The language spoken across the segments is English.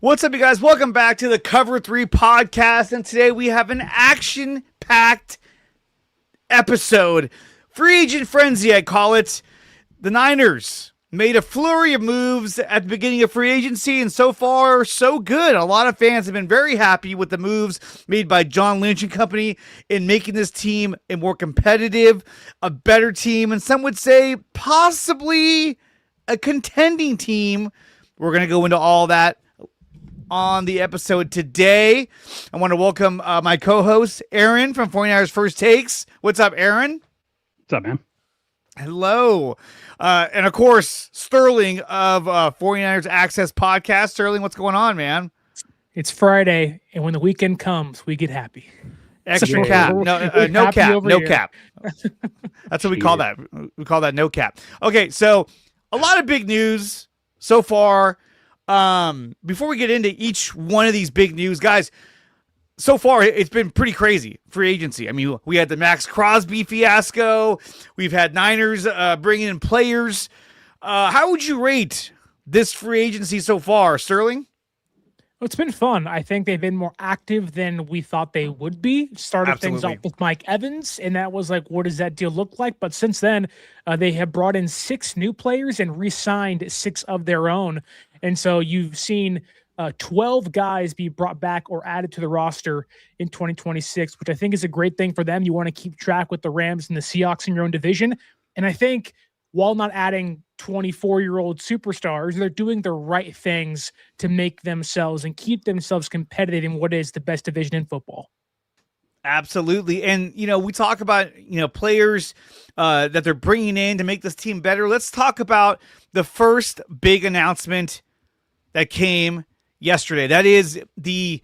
What's up, you guys? Welcome back to the Cover 3 podcast, and today we have an action-packed episode. Free agent frenzy, I call it. The Niners made a flurry of moves at the beginning of free agency, and so far, so good. A lot of fans have been very happy with the moves made by John Lynch and company in making this team a more competitive, a better team, and some would say possibly a contending team. We're going to go into all that on the episode today. I want to welcome my co-host, Aaron from 49ers First Takes. What's up, Aaron? What's up, man? Hello. And of course, Sterling of 49ers Access Podcast. Sterling, what's going on, man? It's Friday, and when the weekend comes, we get happy. Extra cap. No cap. No cap. That's what we call that. We call that no cap. Okay, so a lot of big news so far. Before we get into each one of these big news, guys, so far it's been pretty crazy free agency. I mean, we had the Max Crosby fiasco. We've had Niners bringing in players. How would you rate this free agency so far, Sterling? Well, it's been fun. I think they've been more active than we thought they would be. Started things off with Mike Evans, and that was like, what does that deal look like? But since then, they have brought in 6 new players and re-signed 6 of their own. And so you've seen 12 guys be brought back or added to the roster in 2026, which I think is a great thing for them. You want to keep track with the Rams and the Seahawks in your own division. And I think while not adding 24-year-old superstars, they're doing the right things to make themselves and keep themselves competitive in what is the best division in football. Absolutely. And, we talk about, players that they're bringing in to make this team better. Let's talk about the first big announcement that came yesterday. That is the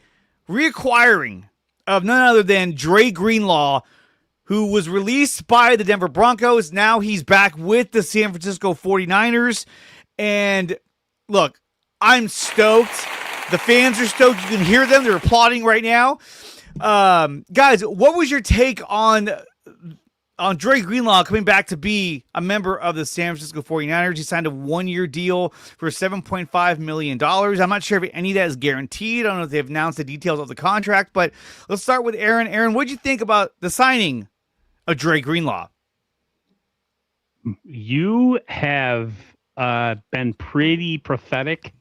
reacquiring of none other than Dre Greenlaw, who was released by the Denver Broncos. Now he's back with the San Francisco 49ers. And look, I'm stoked. The fans are stoked. You can hear them. They're applauding right now. Guys, what was your take on Dre Greenlaw coming back to be a member of the San Francisco 49ers? He signed a 1-year deal for $7.5 million. I'm not sure if any of that is guaranteed. I don't know if they've announced the details of the contract, but let's start with Aaron. Aaron, what did you think about the signing of Dre Greenlaw? You have been pretty prophetic,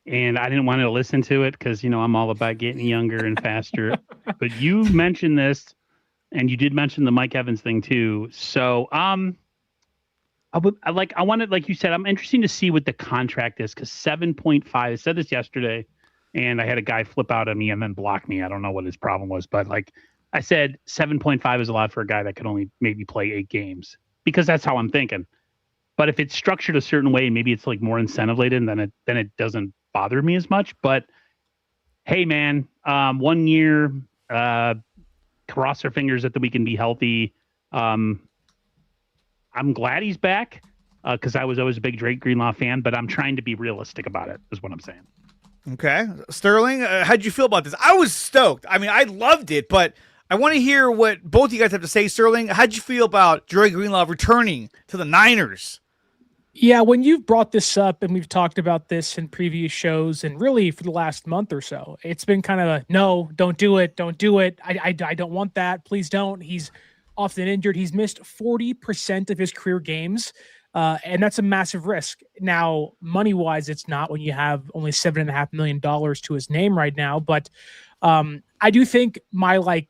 and I didn't want to listen to it because, I'm all about getting younger and faster. But you mentioned this, and you did mention the Mike Evans thing too. So like you said, I'm interested to see what the contract is, because 7.5, I said this yesterday, and I had a guy flip out at me and then block me. I don't know what his problem was, but like I said, 7.5 is a lot for a guy that could only maybe play 8 games, because that's how I'm thinking. But if it's structured a certain way, maybe it's like more incentive laden, then it doesn't bother me as much. But hey, man, 1 year, cross our fingers that we can be healthy. I'm glad he's back, because I was always a big Dre Greenlaw fan, but I'm trying to be realistic about it, is what I'm saying. Okay. Sterling, how'd you feel about this? I was stoked. I mean, I loved it, but I want to hear what both of you guys have to say. Sterling, how'd you feel about Dre Greenlaw returning to the Niners? Yeah, when you've brought this up, and we've talked about this in previous shows, and really for the last month or so, it's been kind of a, no, don't do it. Don't do it. I don't want that. Please don't. He's often injured. He's missed 40% of his career games, and that's a massive risk. Now, money-wise, it's not when you have only $7.5 million to his name right now, but I do think my,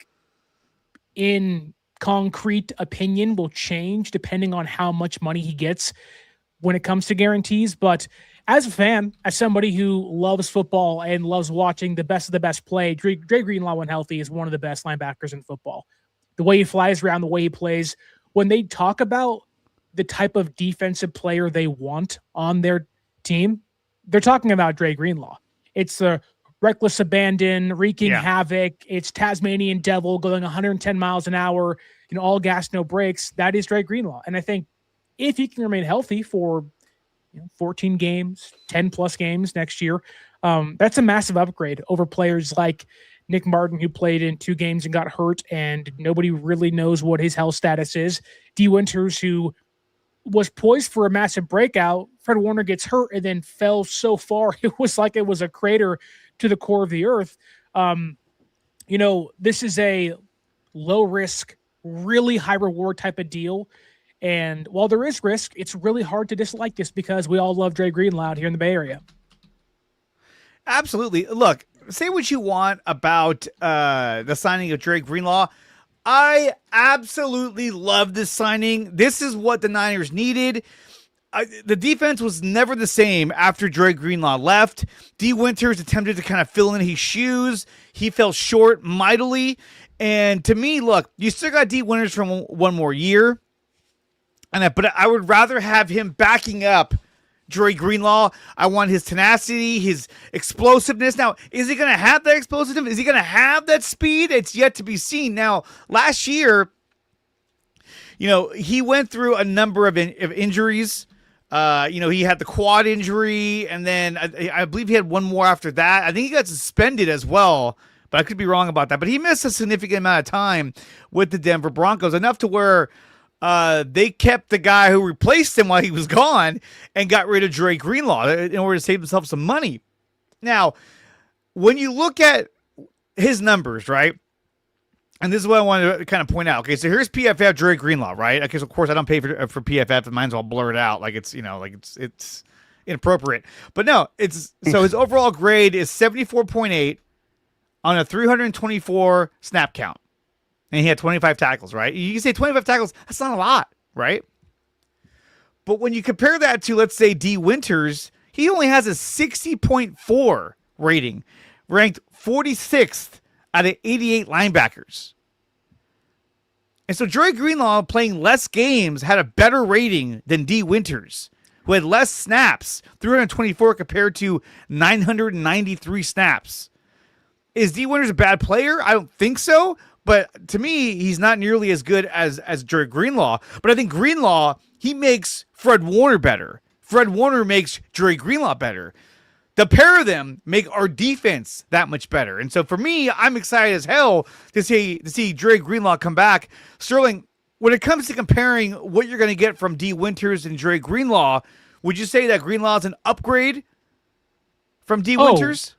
in concrete opinion will change depending on how much money he gets when it comes to guarantees. But as a fan, as somebody who loves football and loves watching the best of the best play, Dre Greenlaw, when healthy, is one of the best linebackers in football. The way he flies around, the way he plays. When they talk about the type of defensive player they want on their team, they're talking about Dre Greenlaw. It's the reckless abandon, wreaking havoc. It's Tasmanian devil going 110 miles an hour, all gas, no brakes. That is Dre Greenlaw. And I think if he can remain healthy for 14 games, 10 plus games next year, that's a massive upgrade over players like Nick Martin, who played in 2 games and got hurt, and nobody really knows what his health status is. D. Winters, who was poised for a massive breakout Fred Warner gets hurt and then fell so far, it was like it was a crater to the core of the earth. This is a low risk, really high reward type of deal. And while there is risk, it's really hard to dislike this because we all love Dre Greenlaw here in the Bay Area. Absolutely. Look, say what you want about the signing of Dre Greenlaw. I absolutely love this signing. This is what the Niners needed. The defense was never the same after Dre Greenlaw left. D. Winters attempted to kind of fill in his shoes. He fell short mightily. And to me, look, you still got D. Winters for one more year. But I would rather have him backing up Dre Greenlaw. I want his tenacity, his explosiveness. Now, is he going to have that explosiveness? Is he going to have that speed? It's yet to be seen. Now, last year, he went through a number of injuries. He had the quad injury, and then I believe he had one more after that. I think he got suspended as well, but I could be wrong about that. But he missed a significant amount of time with the Denver Broncos, enough to where they kept the guy who replaced him while he was gone and got rid of Dre Greenlaw in order to save themselves some money. Now, when you look at his numbers, right? And this is what I wanted to kind of point out. Okay, so here's PFF Dre Greenlaw, right? Okay, so of course I don't pay for PFF, and mine's all blurred out, like it's it's inappropriate. But no, so his overall grade is 74.8 on a 324 snap count. And he had 25 tackles, right? You can say 25 tackles, that's not a lot, right? But when you compare that to, let's say, D. Winters, he only has a 60.4 rating, ranked 46th out of 88 linebackers. And so Dre Greenlaw, playing less games, had a better rating than D. Winters, who had less snaps, 324 compared to 993 snaps. Is D. Winters a bad player? I don't think so. But to me, he's not nearly as good as Dre Greenlaw. But I think Greenlaw, he makes Fred Warner better. Fred Warner makes Dre Greenlaw better. The pair of them make our defense that much better. And so for me, I'm excited as hell to see Dre Greenlaw come back. Sterling, when it comes to comparing what you're going to get from D. Winters and Dre Greenlaw, would you say that Greenlaw is an upgrade from D. Winters?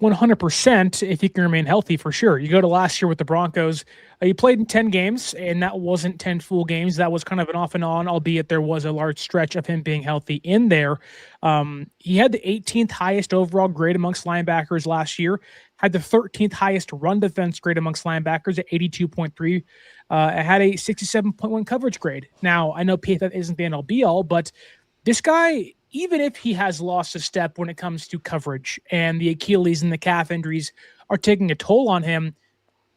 100% if he can remain healthy, for sure. You go to last year with the Broncos, he played in 10 games, and that wasn't 10 full games. That was kind of an off and on, albeit there was a large stretch of him being healthy in there. He had the 18th highest overall grade amongst linebackers last year, had the 13th highest run defense grade amongst linebackers at 82.3. It had a 67.1 coverage grade. Now, I know PFF isn't the end-all be-all, but this guy, even if he has lost a step when it comes to coverage and the Achilles and the calf injuries are taking a toll on him,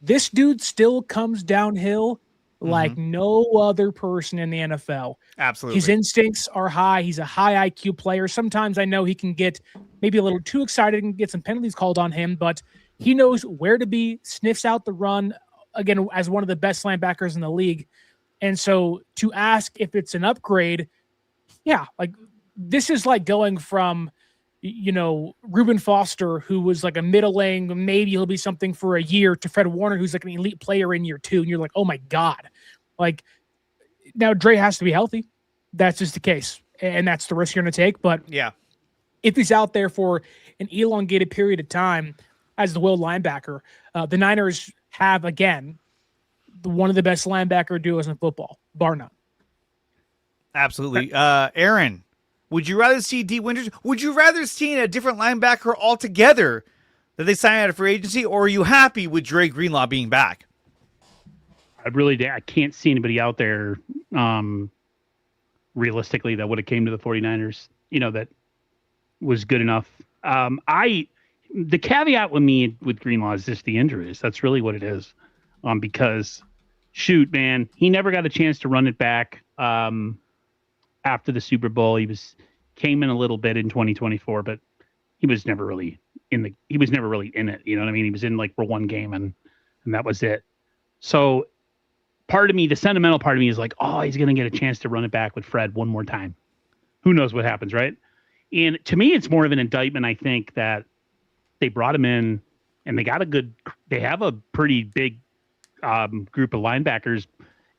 this dude still comes downhill like no other person in the NFL. Absolutely. His instincts are high. He's a high IQ player. Sometimes I know he can get maybe a little too excited and get some penalties called on him, but he knows where to be, sniffs out the run, again, as one of the best linebackers in the league. And so to ask if it's an upgrade, yeah, like this is like going from, Reuben Foster, who was like a middling, maybe he'll be something for a year, to Fred Warner, who's like an elite player in year 2. And you're like, oh my God. Like, now Dre has to be healthy. That's just the case. And that's the risk you're going to take. But yeah, if he's out there for an elongated period of time as the will linebacker, the Niners have, again, one of the best linebacker duos in football, bar none. Absolutely. Aaron, would you rather see D. Winters? Would you rather see a different linebacker altogether that they sign out of free agency, or are you happy with Dre Greenlaw being back? I can't see anybody out there realistically that would have came to the 49ers, that was good enough. The caveat with me with Greenlaw is just the injuries. That's really what it is. Because shoot, man, he never got a chance to run it back. After the Super Bowl, he came in a little bit in 2024, but he was never really in it. You know what I mean? He was in like for one game and that was it. So part of me, the sentimental part of me is like, oh, he's going to get a chance to run it back with Fred one more time. Who knows what happens, right? And to me, it's more of an indictment, I think, that they brought him in and they have a pretty big group of linebackers.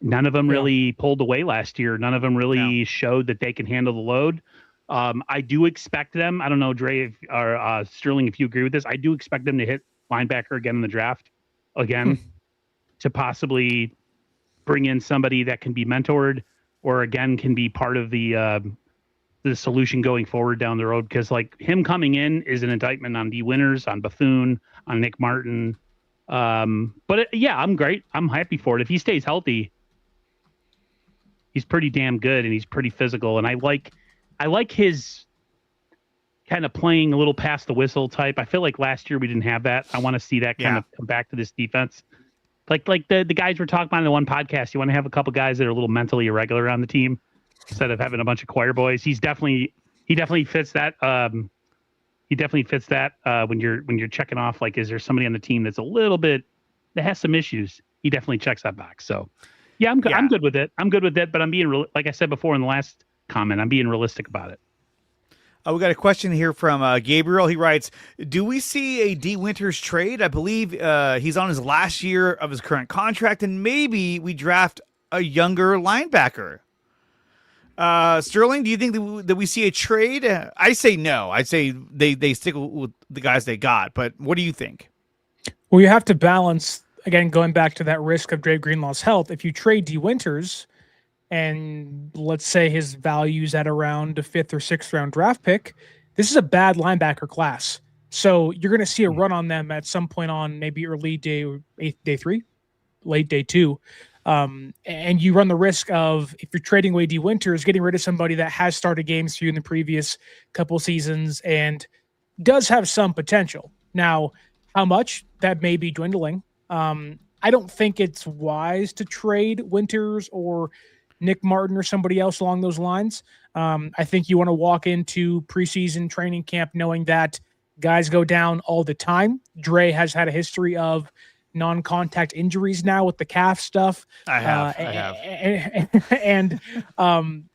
None of them really pulled away last year. None of them really showed that they can handle the load. I do expect them. I don't know, Dre or Sterling, if you agree with this. I do expect them to hit linebacker again in the draft, again, to possibly bring in somebody that can be mentored, or again can be part of the solution going forward down the road. Because like him coming in is an indictment on D Winters, on Bethune, on Nick Martin. Yeah, I'm great. I'm happy for it. If he stays healthy, he's pretty damn good and he's pretty physical. And I like his kind of playing a little past the whistle type. I feel like last year we didn't have that. I want to see that kind of come back to this defense. Like the guys we're talking about in the one podcast, you want to have a couple guys that are a little mentally irregular on the team instead of having a bunch of choir boys. He definitely fits that. He definitely fits that when you're checking off, like, is there somebody on the team that's a little bit that has some issues? He definitely checks that box. So yeah, I'm good with it. I'm good with it, but I'm being like I said before in the last comment, I'm being realistic about it. We got a question here from Gabriel. He writes, do we see a D Winters trade? I believe he's on his last year of his current contract, and maybe we draft a younger linebacker. Sterling, do you think that we see a trade? I say no. I say they stick with the guys they got, but what do you think? Well, you have to balance, again, going back to that risk of Dre Greenlaw's health. If you trade D Winters, and let's say his value's at around a 5th or 6th round draft pick, this is a bad linebacker class. So you're going to see a run on them at some point on maybe early day 3, late day 2. And you run the risk of, if you're trading away D Winters, getting rid of somebody that has started games for you in the previous couple seasons and does have some potential. Now, how much? That may be dwindling. I don't think it's wise to trade Winters or Nick Martin or somebody else along those lines. I think you want to walk into preseason training camp knowing that guys go down all the time. Dre has had a history of non-contact injuries now with the calf stuff. I have. And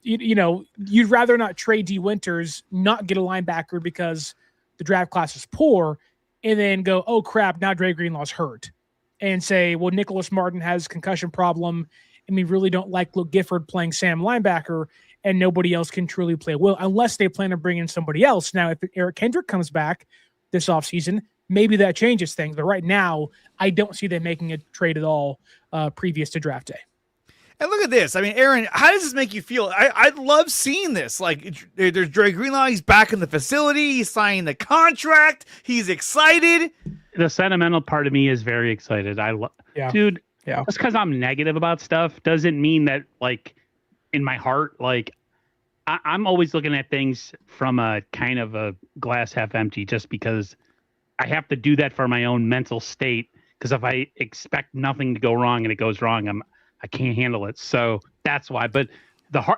you'd rather not trade D Winters, not get a linebacker because the draft class is poor, and then go, oh crap, now Dre Greenlaw's hurt, and say, well, Nicholas Martin has concussion problem, and we really don't like Luke Gifford playing Sam linebacker, and nobody else can truly play well, unless they plan on bringing somebody else. Now, if Eric Kendrick comes back this offseason, maybe that changes things. But right now, I don't see them making a trade at all previous to draft day. And look at this. I mean, Aaron, how does this make you feel? I love seeing this. Like, there's Dre Greenlaw. He's back in the facility. He's signing the contract. He's excited. The sentimental part of me is very excited. Dude. Yeah. Just because I'm negative about stuff doesn't mean that, like, in my heart, like, I'm always looking at things from a kind of a glass half empty, just because I have to do that for my own mental state. Because if I expect nothing to go wrong and it goes wrong, I can't handle it. So that's why. But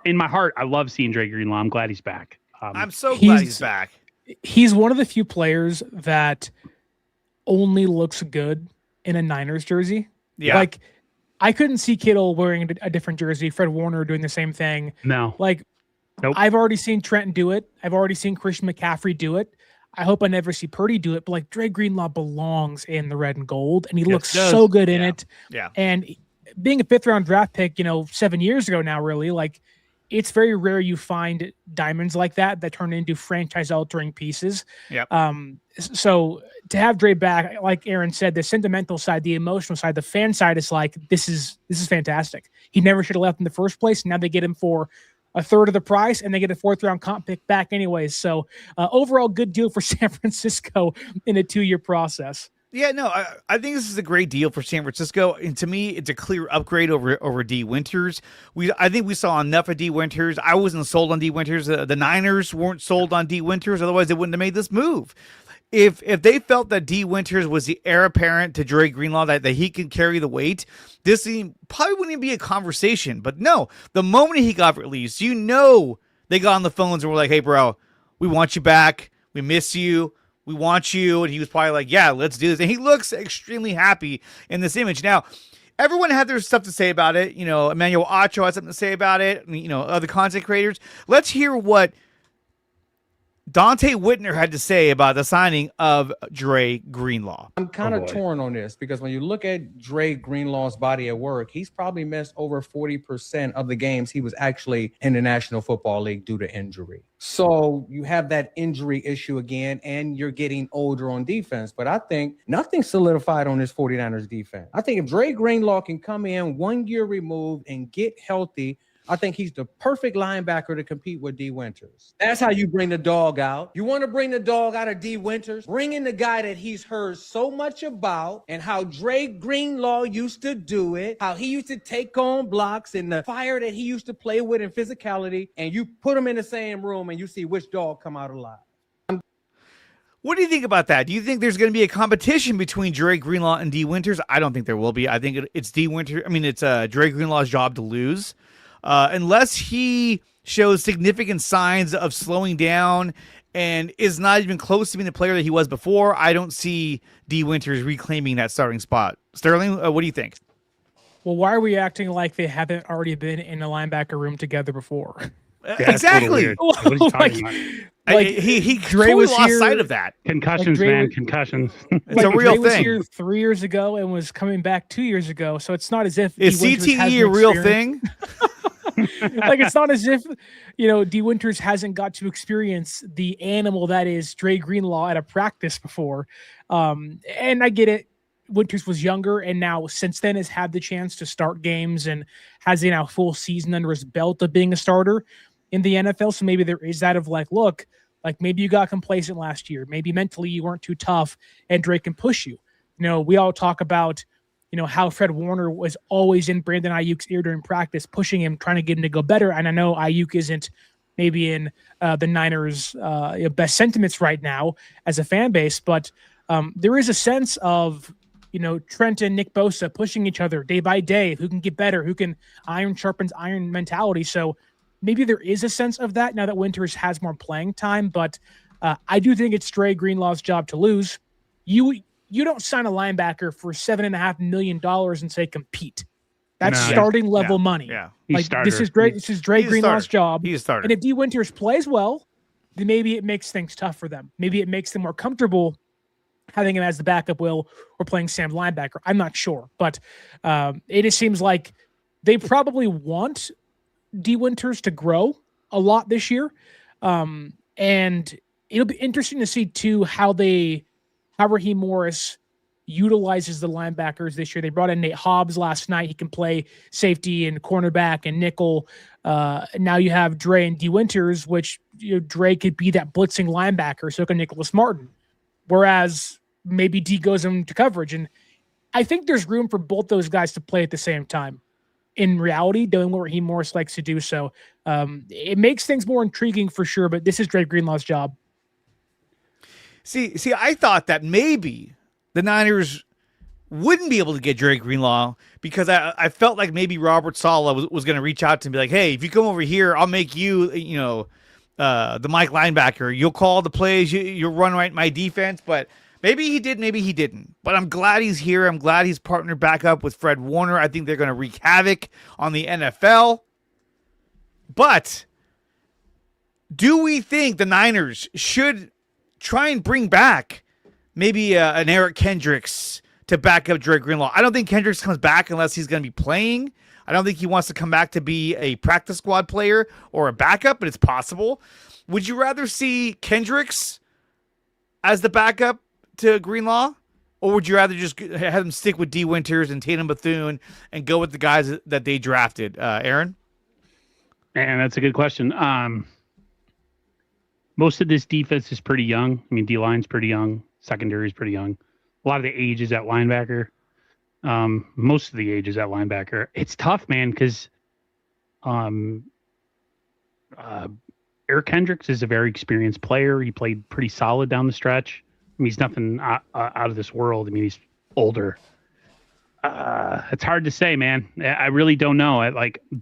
in my heart, I love seeing Dre Greenlaw. I'm glad he's back. I'm so glad he's back. He's one of the few players that only looks good in a Niners jersey. Yeah. Like, I couldn't see Kittle wearing a different jersey, Fred Warner doing the same thing. No. Like, nope. I've already seen Trenton do it. I've already seen Christian McCaffrey do it. I hope I never see Purdy do it, but like, Dre Greenlaw belongs in the red and gold, and he looks so good in it. Yeah. And being a 5th round draft pick, 7 years ago now, really, like, it's very rare you find diamonds like that turn into franchise altering pieces. Yeah. So to have Dre back, like Aaron said, the sentimental side, the emotional side, the fan side is like, this is fantastic. He never should have left in the first place. Now they get him for a third of the price, and they get a 4th round comp pick back anyways. So overall, good deal for San Francisco in a 2-year process. Yeah, no, I think this is a great deal for San Francisco, and to me, it's a clear upgrade over D Winters. I think we saw enough of D Winters. I wasn't sold on D Winters. The Niners weren't sold on D Winters. Otherwise, they wouldn't have made this move. If they felt that D Winters was the heir apparent to Dre Greenlaw, that he could carry the weight, this probably wouldn't even be a conversation. But no, the moment he got released, they got on the phones and were like, "Hey, bro, we want you back. We miss you. We want you." And he was probably like, yeah, let's do this. And he looks extremely happy in this image. Now, everyone had their stuff to say about it. Emmanuel Acho had something to say about it. Other content creators. Let's hear what Dante Whitner had to say about the signing of Dre Greenlaw. I'm kind of torn on this because when you look at Dre Greenlaw's body of work, he's probably missed over 40% of the games he was actually in the National Football League due to injury. So you have that injury issue again, and you're getting older on defense. But I think nothing's solidified on this 49ers defense. I think if Dre Greenlaw can come in 1 year removed and get healthy, I think he's the perfect linebacker to compete with D. Winters. That's how you bring the dog out. You want to bring the dog out of D. Winters? Bring in the guy that he's heard so much about and how Dre Greenlaw used to do it, how he used to take on blocks and the fire that he used to play with and physicality, and you put them in the same room and you see which dog come out alive. What do you think about that? Do you think there's going to be a competition between Dre Greenlaw and D. Winters? I don't think there will be. I think it's D. Winters. I mean, it's Dre Greenlaw's job to lose. Unless he shows significant signs of slowing down and is not even close to being the player that he was before, I don't see D. Winters reclaiming that starting spot. Sterling, what do you think? Well, why are we acting like they haven't already been in a linebacker room together before? Yeah, exactly. What are you talking about? He Dre totally was lost here- sight of that. Concussions, Dre man. was- Concussions. It's a real Dre was thing. here 3 years ago and was coming back 2 years ago, so it's not as if Is D. Winters CTE hasn't a real experienced- thing? Like, it's not as if, D. Winters hasn't got to experience the animal that is Dre Greenlaw at a practice before. And I get it. Winters was younger, and now since then has had the chance to start games and has a now full season under his belt of being a starter in the NFL. So maybe there is that of like, look, like maybe you got complacent last year. Maybe mentally you weren't too tough and Drake can push you. We all talk about, how Fred Warner was always in Brandon Aiyuk's ear during practice, pushing him, trying to get him to go better. And I know Aiyuk isn't maybe in the Niners' best sentiments right now as a fan base, but there is a sense of, Trent and Nick Bosa pushing each other day by day, who can get better, who can iron sharpens iron mentality. So maybe there is a sense of that now that Winters has more playing time, but I do think it's Dre Greenlaw's job to lose. You don't sign a linebacker for $7.5 million and say compete. That's starting level money. Yeah. This is Dre Greenlaw's job. He's a starter. And if D. Winters plays well, then maybe it makes things tough for them. Maybe it makes them more comfortable having him as the backup will or playing Sam linebacker. I'm not sure, but it just seems like they probably want D. Winters to grow a lot this year. And it'll be interesting to see too how Raheem Morris utilizes the linebackers this year. They brought in Nate Hobbs last night. He can play safety and cornerback and nickel. Now you have Dre and D. Winters, which Dre could be that blitzing linebacker, so can Nicholas Martin. Whereas maybe D goes into coverage. And I think there's room for both those guys to play at the same time. In reality, doing what Raheem Morris likes to do. So it makes things more intriguing for sure, but this is Dre Greenlaw's job. See, I thought that maybe the Niners wouldn't be able to get Dre Greenlaw because I felt like maybe Robert Saleh was going to reach out to him and be like, hey, if you come over here, I'll make you, the Mike linebacker. You'll call the plays. You'll run right my defense. But maybe he did, maybe he didn't. But I'm glad he's here. I'm glad he's partnered back up with Fred Warner. I think they're going to wreak havoc on the NFL. But do we think the Niners should try and bring back maybe an Eric Kendricks to back up Dre Greenlaw? I don't think Kendricks comes back unless he's going to be playing. I don't think he wants to come back to be a practice squad player or a backup, but it's possible. Would you rather see Kendricks as the backup to Greenlaw, or would you rather just have him stick with D. Winters and Tatum Bethune and go with the guys that they drafted? Aaron? And that's a good question. Most of this defense is pretty young. I mean, D-line's pretty young. Secondary is pretty young. A lot of the age is at linebacker. Most of the age is at linebacker. It's tough, man, because Eric Kendricks is a very experienced player. He played pretty solid down the stretch. I mean, he's nothing out of this world. I mean, he's older. It's hard to say, man. I really don't know.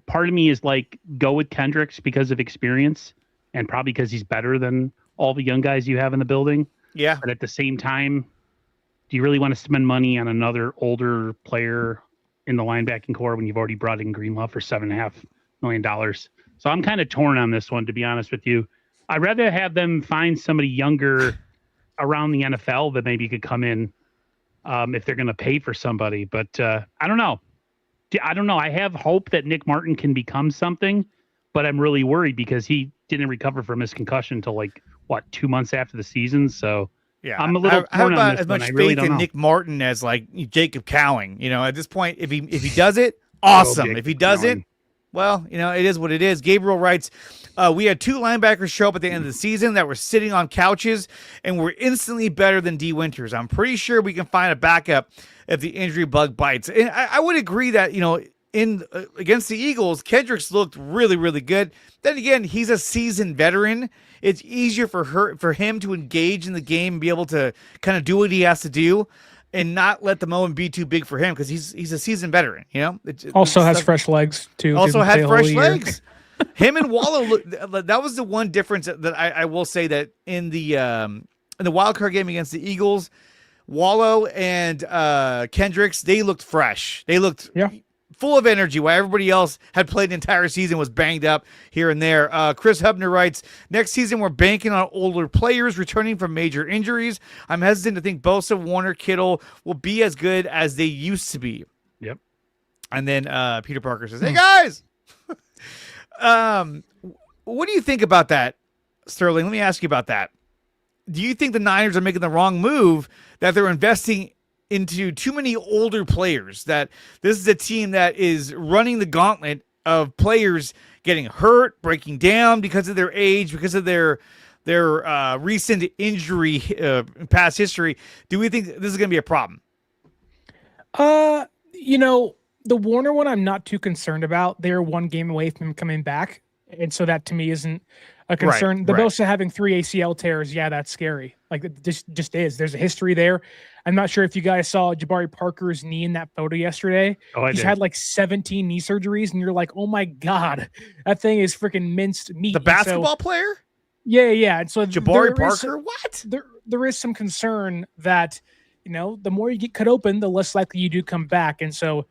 Part of me is like, go with Kendricks because of experience and probably because he's better than all the young guys you have in the building. Yeah. But at the same time, do you really want to spend money on another older player in the linebacking core when you've already brought in Greenlaw for $7.5 million? So I'm kind of torn on this one, to be honest with you. I'd rather have them find somebody younger around the NFL that maybe could come in if they're going to pay for somebody. But I don't know. I have hope that Nick Martin can become something, but I'm really worried because he didn't recover from his concussion until 2 months after the season. So yeah, I'm a little I have torn on about this as one. much I really faith don't in know. Nick Martin as Jacob Cowing. At this point, if he does it, awesome. Jacob If he doesn't, Cowing. well, it is what it is. Gabriel writes, we had 2 linebackers show up at the end of the season that were sitting on couches and were instantly better than D. Winters. I'm pretty sure we can find a backup if the injury bug bites. And I would agree that, in against the Eagles, Kendricks looked really, really good. Then again, he's a seasoned veteran. It's easier for him to engage in the game and be able to kind of do what he has to do and not let the moment be too big for him because he's a seasoned veteron. Also has fresh legs too. Also Didn't play had a whole fresh year. legs. Him and Wallow, that was the one difference that I will say that in the wild card game against the Eagles, Wallow and Kendricks, they looked fresh. They looked full of energy while everybody else had played the entire season, was banged up here and there. Chris Hubner writes, next season we're banking on older players returning from major injuries. I'm hesitant to think Bosa, Warner, Kittle will be as good as they used to be. Yep. And then Peter Parker says, hey guys, what do you think about that, Sterling? Let me ask you about that. Do you think the Niners are making the wrong move, that they're investing into too many older players, that this is a team that is running the gauntlet of players getting hurt, breaking down because of their age, because of their recent injury, past history? Do we think this is going to be a problem? The Warner one I'm not too concerned about. They're one game away from him coming back. And so that to me isn't a concern. The Bosa having 3 ACL tears, that's scary. It just is. There's a history there. I'm not sure if you guys saw Jabari Parker's knee in that photo yesterday. He's had 17 knee surgeries, and you're like, oh my God, that thing is freaking minced meat. The basketball player? Yeah. And so Jabari Parker, what? There is some concern that, the more you get cut open, the less likely you do come back. And so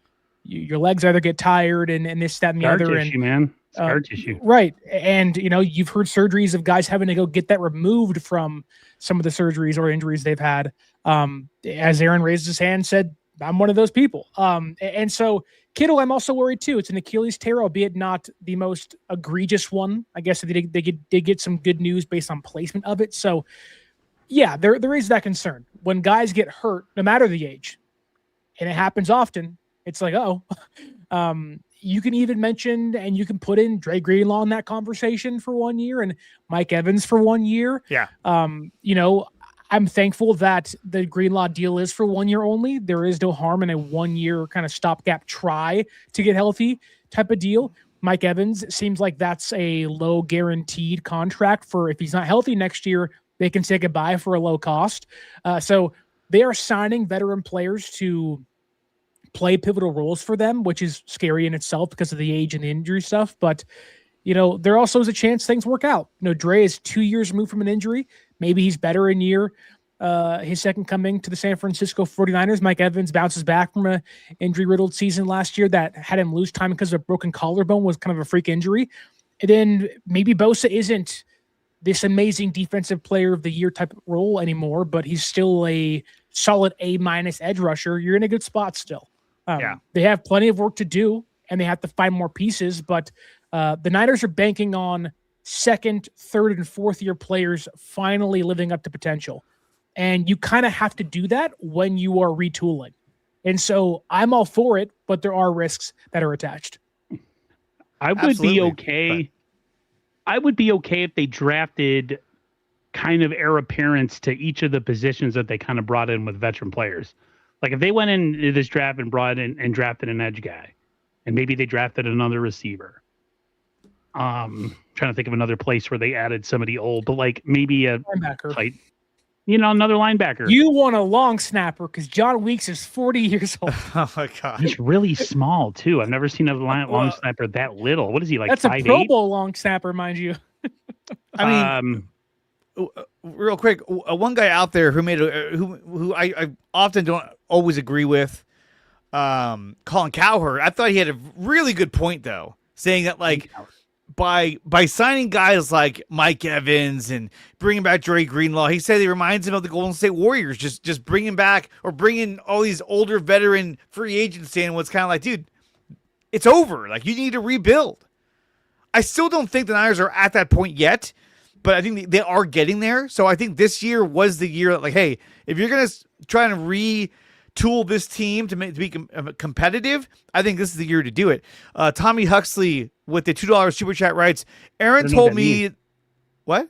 your legs either get tired and this, that, and the other. Tissue, man. Scar tissue. Right. And, you've heard surgeries of guys having to go get that removed from some of the surgeries or injuries they've had. As Aaron raised his hand and said, I'm one of those people. And so Kittle, I'm also worried too. It's an Achilles tear, albeit not the most egregious one. I guess they get some good news based on placement of it. So yeah, there is that concern. When guys get hurt, no matter the age, and it happens often, it's like, you can even mention and you can put in Dre Greenlaw in that conversation for 1 year and Mike Evans for 1 year. Yeah. I'm thankful that the Greenlaw deal is for 1 year only. There is no harm in a 1 year kind of stopgap try to get healthy type of deal. Mike Evans seems like that's a low guaranteed contract for if he's not healthy next year, they can say goodbye for a low cost. So they are signing veteran players to play pivotal roles for them, which is scary in itself because of the age and the injury stuff. But, there also is a chance things work out. Dre is 2 years removed from an injury. Maybe he's better in year. His second coming to the San Francisco 49ers. Mike Evans bounces back from a injury-riddled season last year that had him lose time because of a broken collarbone, was kind of a freak injury. And then maybe Bosa isn't this amazing defensive player of the year type of role anymore, but he's still a solid A- edge rusher. You're in a good spot still. They have plenty of work to do, and they have to find more pieces, but the Niners are banking on second, third, and fourth year players finally living up to potential. And you kind of have to do that when you are retooling. And so I'm all for it, but there are risks that are attached. I would be okay. I would be okay if they drafted kind of heir apparents to each of the positions that they kind of brought in with veteran players. Like if they went into this draft and brought in and drafted an edge guy, and maybe they drafted another receiver. Trying to think of another place where they added somebody old, but like maybe a linebacker. Tight, another linebacker. You want a long snapper because John Weeks is 40 years old. Oh my God. He's really small too. I've never seen a long snapper that little. What is he like? That's 5'8"? a Pro Bowl long snapper, mind you. I mean, real quick, one guy out there who made who I often don't always agree with, Colin Cowherd. I thought he had a really good point though, saying that by signing guys like Mike Evans and bringing back Dre Greenlaw, he said he reminds him of the Golden State Warriors, just bringing back or bringing all these older veteran free agents in. Was kind of like, dude, it's over. Like, you need to rebuild. I still don't think the Niners are at that point yet, but I think they are getting there. So I think this year was the year that, like, hey, if you're going to try to retool this team to be competitive, I think this is the year to do it. Tommy Huxley with the $2 super chat writes, Aaron told me, what?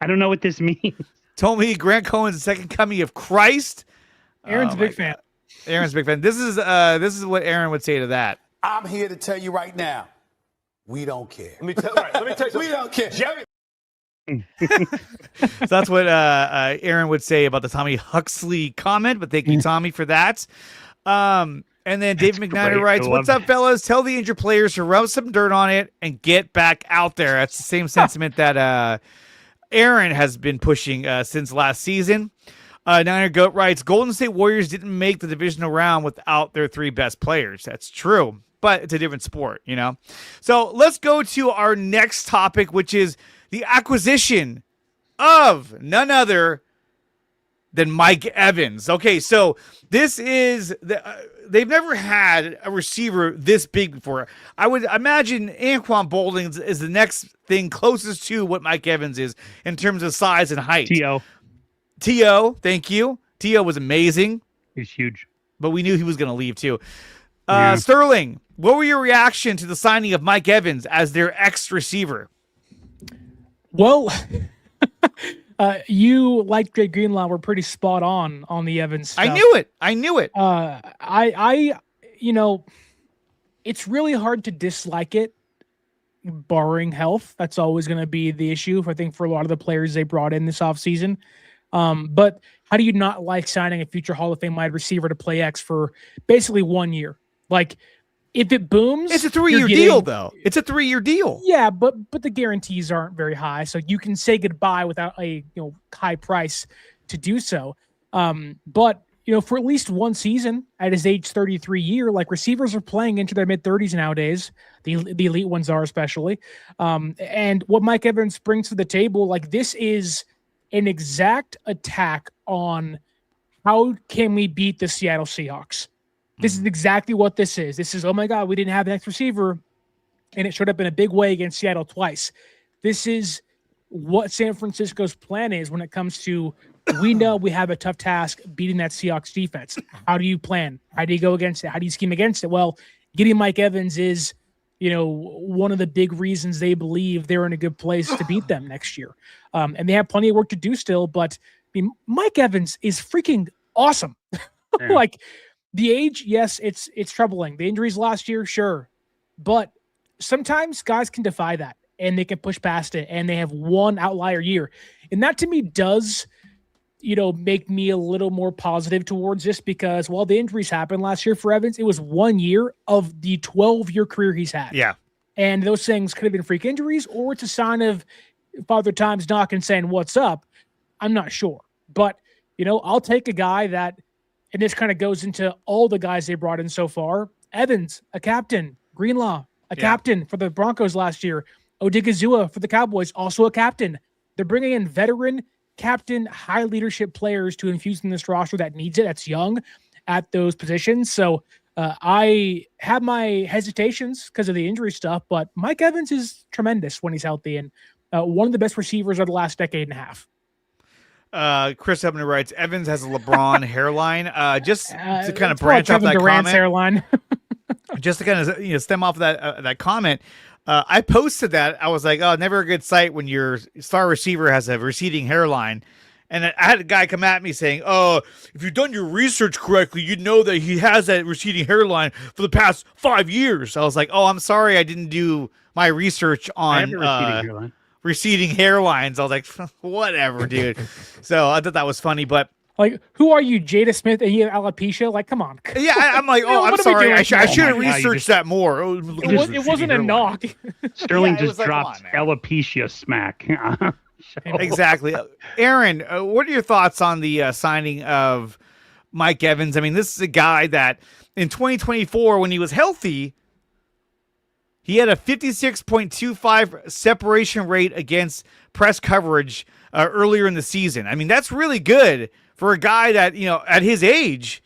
I don't know what this means. Told me Grant Cohen's the second coming of Christ. Aaron's a big fan. Aaron's a big fan. This is what Aaron would say to that. I'm here to tell you right now, we don't care. Let me tell you We don't care. Jerry. So that's what Aaron would say about the Tommy Huxley comment, but thank you, Tommy, for that. And then Dave McNider writes, what's up, fellas? Tell the injured players to rub some dirt on it and get back out there. That's the same sentiment that Aaron has been pushing since last season. Niner Goat writes, Golden State Warriors didn't make the divisional round without their 3 best players. That's true, but it's a different sport, you know? So let's go to our next topic, which is the acquisition of none other than Mike Evans. Okay, so this is they've never had a receiver this big before. I would imagine Anquan Boldin is the next thing closest to what Mike Evans is in terms of size and height. T.O., thank you. T.O. was amazing. He's huge. But we knew he was going to leave too. Sterling, what were your reaction to the signing of Mike Evans as their ex-receiver? Well, you, like Dre Greenlaw, were pretty spot on the Evans stuff. I knew it. I it's really hard to dislike it, barring health. That's always going to be the issue, I think, for a lot of the players they brought in this offseason. But how do you not like signing a future Hall of Fame wide receiver to play X for basically 1 year? Like, if it booms, it's a 3-year deal, though. It's a 3-year deal. Yeah, but the guarantees aren't very high, so you can say goodbye without a high price to do so. But for at least one season at his age 33 year, like, receivers are playing into their mid-30s nowadays. The elite ones are, especially. And what Mike Evans brings to the table, like, this is an exact attack on how can we beat the Seattle Seahawks. This is exactly what this is. This is, oh my God, we didn't have an next receiver, and it showed up in a big way against Seattle twice. This is what San Francisco's plan is when it comes to, we know we have a tough task beating that Seahawks defense. How do you plan? How do you go against it? How do you scheme against it? Well, getting Mike Evans is, one of the big reasons they believe they're in a good place to beat them next year. And they have plenty of work to do still, but Mike Evans is freaking awesome. Yeah. Like, the age, yes, it's troubling. The injuries last year, sure. But sometimes guys can defy that and they can push past it, and they have one outlier year. And that, to me, does, make me a little more positive towards this, because while the injuries happened last year for Evans, it was 1 year of the 12-year career he's had. Yeah. And those things could have been freak injuries, or it's a sign of Father Time's knocking saying, what's up? I'm not sure. But, I'll take a guy that, and this kind of goes into all the guys they brought in so far. Evans, a captain. Greenlaw, a captain for the Broncos last year. Odighizuwa for the Cowboys, also a captain. They're bringing in veteran, captain, high leadership players to infuse in this roster that needs it, that's young at those positions. So I have my hesitations because of the injury stuff, but Mike Evans is tremendous when he's healthy, and one of the best receivers of the last decade and a half. Chris Hebner writes, Evans has a LeBron hairline. Just to kind of branch off that Durant's comment, hairline. just to kind of stem off that comment. I posted that. I was like, oh, never a good sight when your star receiver has a receding hairline. And I had a guy come at me saying, oh, if you've done your research correctly, you'd know that he has that receding hairline for the past 5 years. I was like, oh, I'm sorry, I didn't do my research on receding hairlines. I was like, whatever, dude. So I thought that was funny, but like, who are you, Jada Smith, and you have alopecia? Like, come on. Yeah, I'm like, oh, I'm sorry. I should have researched that more. It wasn't a knock. Sterling just dropped alopecia smack. Exactly. Aaron, what are your thoughts on the signing of Mike Evans? I mean, this is a guy that in 2024, when he was healthy, He had a 56.25 separation rate against press coverage earlier in the season. I mean, that's really good for a guy that, at his age.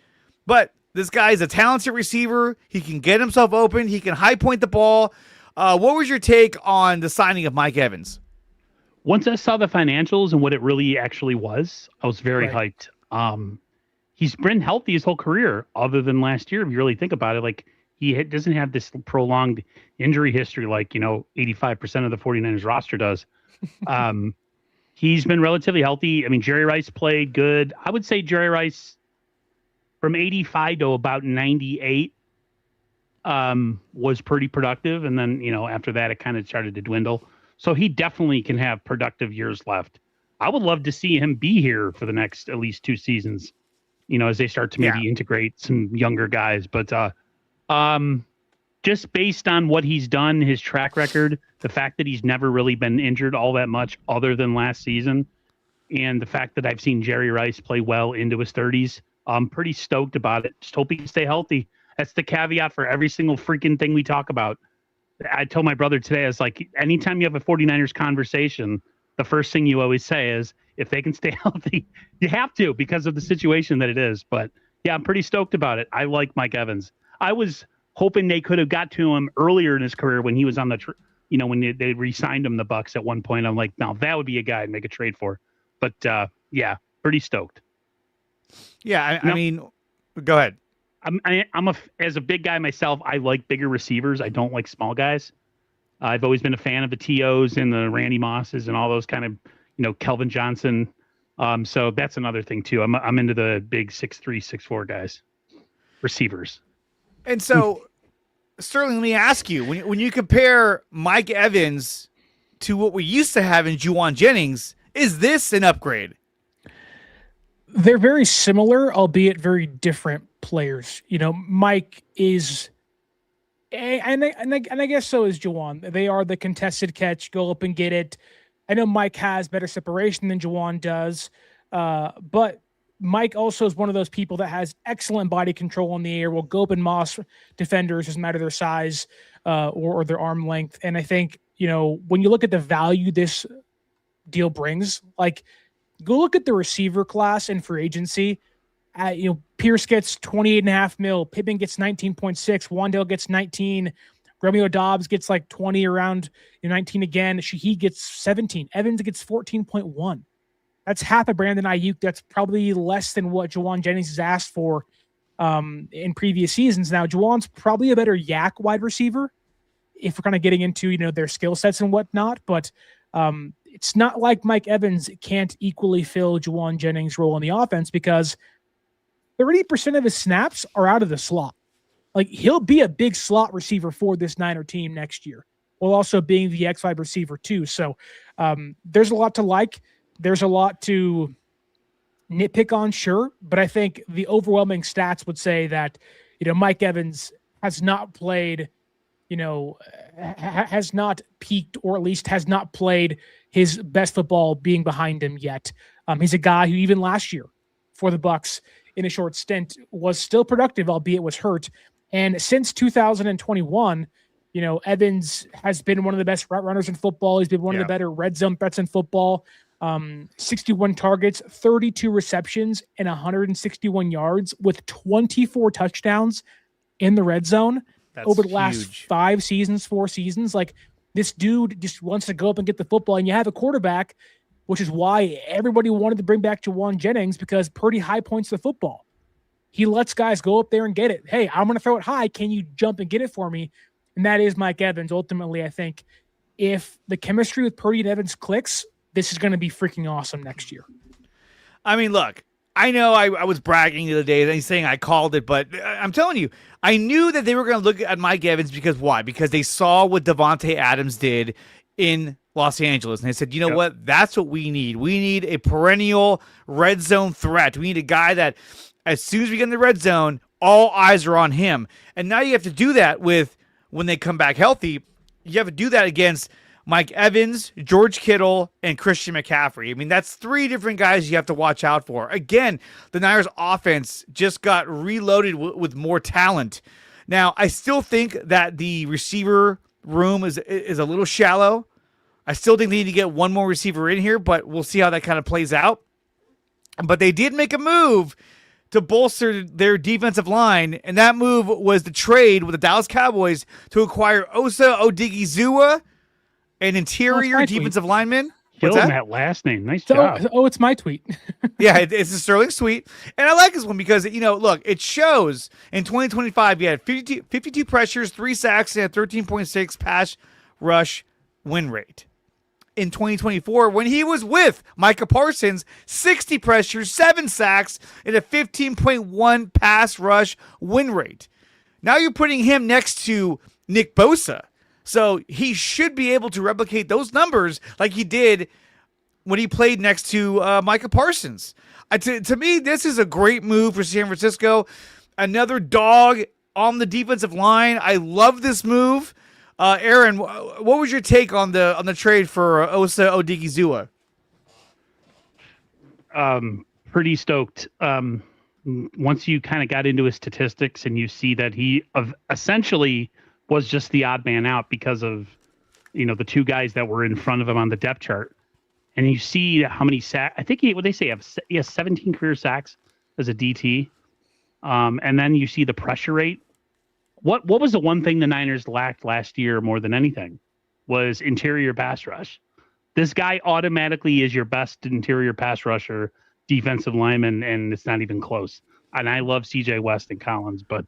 But this guy is a talented receiver. He can get himself open. He can high point the ball. What was your take on the signing of Mike Evans? Once I saw the financials and what it really actually was, I was very hyped. He's been healthy his whole career, other than last year. If you really think about it, like he doesn't have this prolonged injury history like 85% of the 49ers roster does. He's been relatively healthy. I mean, Jerry Rice played good. I would say Jerry Rice from 85 to about 98 was pretty productive, and then after that it kind of started to dwindle. So he definitely can have productive years left. I would love to see him be here for the next at least 2 seasons, as they start to maybe integrate some younger guys. But just based on what he's done, his track record, the fact that he's never really been injured all that much other than last season, and the fact that I've seen Jerry Rice play well into his 30s, I'm pretty stoked about it. Just hope he can stay healthy. That's the caveat for every single freaking thing we talk about. I told my brother today, I was like, anytime you have a 49ers conversation, the first thing you always say is, if they can stay healthy, you have to, because of the situation that it is. But yeah, I'm pretty stoked about it. I like Mike Evans. I was hoping they could have got to him earlier in his career when he was on the, when they re-signed him, the Bucks at one point. I'm like, now that would be a guy I'd make a trade for. But yeah, pretty stoked. Yeah, I mean, go ahead. As a big guy myself, I like bigger receivers. I don't like small guys. I've always been a fan of the T.O.s and the Randy Mosses and all those kind of, Kelvin Johnson. So that's another thing too. I'm into the big 6'3", 6'4" guys, receivers. And so, Sterling, let me ask you, when you compare Mike Evans to what we used to have in Juwan Jennings, is this an upgrade? They're very similar, albeit very different players. Mike is, and I guess so is Juwan. They are the contested catch, go up and get it. I know Mike has better separation than Juwan does, but Mike also is one of those people that has excellent body control in the air, will go up and moss defenders, doesn't matter their size or their arm length. And I think, when you look at the value this deal brings, like, go look at the receiver class and free agency. Pierce gets $28.5 million. Pittman gets 19.6. Wandale gets 19. Romeo Dobbs gets like 20, around 19 again. Shaheed gets 17. Evans gets 14.1. That's half a Brandon Aiyuk. That's probably less than what Juwan Jennings has asked for in previous seasons. Now, Juwan's probably a better yak wide receiver if we're kind of getting into their skill sets and whatnot. But it's not like Mike Evans can't equally fill Juwan Jennings' role in the offense, because 30% of his snaps are out of the slot. Like, he'll be a big slot receiver for this Niner team next year, while also being the X5 receiver too. So there's a lot to like. There's a lot to nitpick on, sure, but I think the overwhelming stats would say that, Mike Evans has not played, has not peaked, or at least has not played his best football being behind him yet. He's a guy who even last year for the Bucks in a short stint was still productive, albeit was hurt. And since 2021, Evans has been one of the best route runners in football. He's been one of the better red zone threats in football. 61 targets, 32 receptions, and 161 yards with 24 touchdowns in the red zone. That's over the last huge. 4 seasons. Like, this dude just wants to go up and get the football, and you have a quarterback, which is why everybody wanted to bring back Juwan Jennings, because Purdy high points the football. He lets guys go up there and get it. Hey, I'm going to throw it high. Can you jump and get it for me? And that is Mike Evans. Ultimately, I think if the chemistry with Purdy and Evans clicks, this is going to be freaking awesome next year. I mean, look, I know I was bragging the other day and saying I called it, but I'm telling you, I knew that they were going to look at Mike Evans because why? Because they saw what Devontae Adams did in Los Angeles. And they said, you know what? That's what we need. We need a perennial red zone threat. We need a guy that as soon as we get in the red zone, all eyes are on him. And now you have to do that with, when they come back healthy, you have to do that against Mike Evans, George Kittle, and Christian McCaffrey. I mean, that's 3 different guys you have to watch out for. Again, the Niners offense just got reloaded with more talent. Now, I still think that the receiver room is a little shallow. I still think they need to get one more receiver in here, but we'll see how that kind of plays out. But they did make a move to bolster their defensive line, and that move was the trade with the Dallas Cowboys to acquire Osa Odighizuwa, an interior defensive lineman. Kill What's that last name. Nice job. It's my tweet. Yeah, it's a Sterling Sweet. And I like this one because, look, it shows in 2025 you had 52 pressures, 3 sacks, and a 13.6 pass rush win rate. In 2024, when he was with Micah Parsons, 60 pressures, 7 sacks, and a 15.1 pass rush win rate. Now you're putting him next to Nick Bosa. So he should be able to replicate those numbers like he did when he played next to Micah Parsons. To me, this is a great move for San Francisco. Another dog on the defensive line. I love this move. Aaron, what was your take on the trade for Osa Odighizuwa? Pretty stoked. Once you kind of got into his statistics and you see that he essentially was just the odd man out because of the 2 guys that were in front of him on the depth chart, and you see how many sacks. I think he has 17 career sacks as a DT, and then you see the pressure rate. What was the one thing the Niners lacked last year more than anything? Was interior pass rush. This guy automatically is your best interior pass rusher, defensive lineman, and it's not even close. And I love CJ West and Collins, but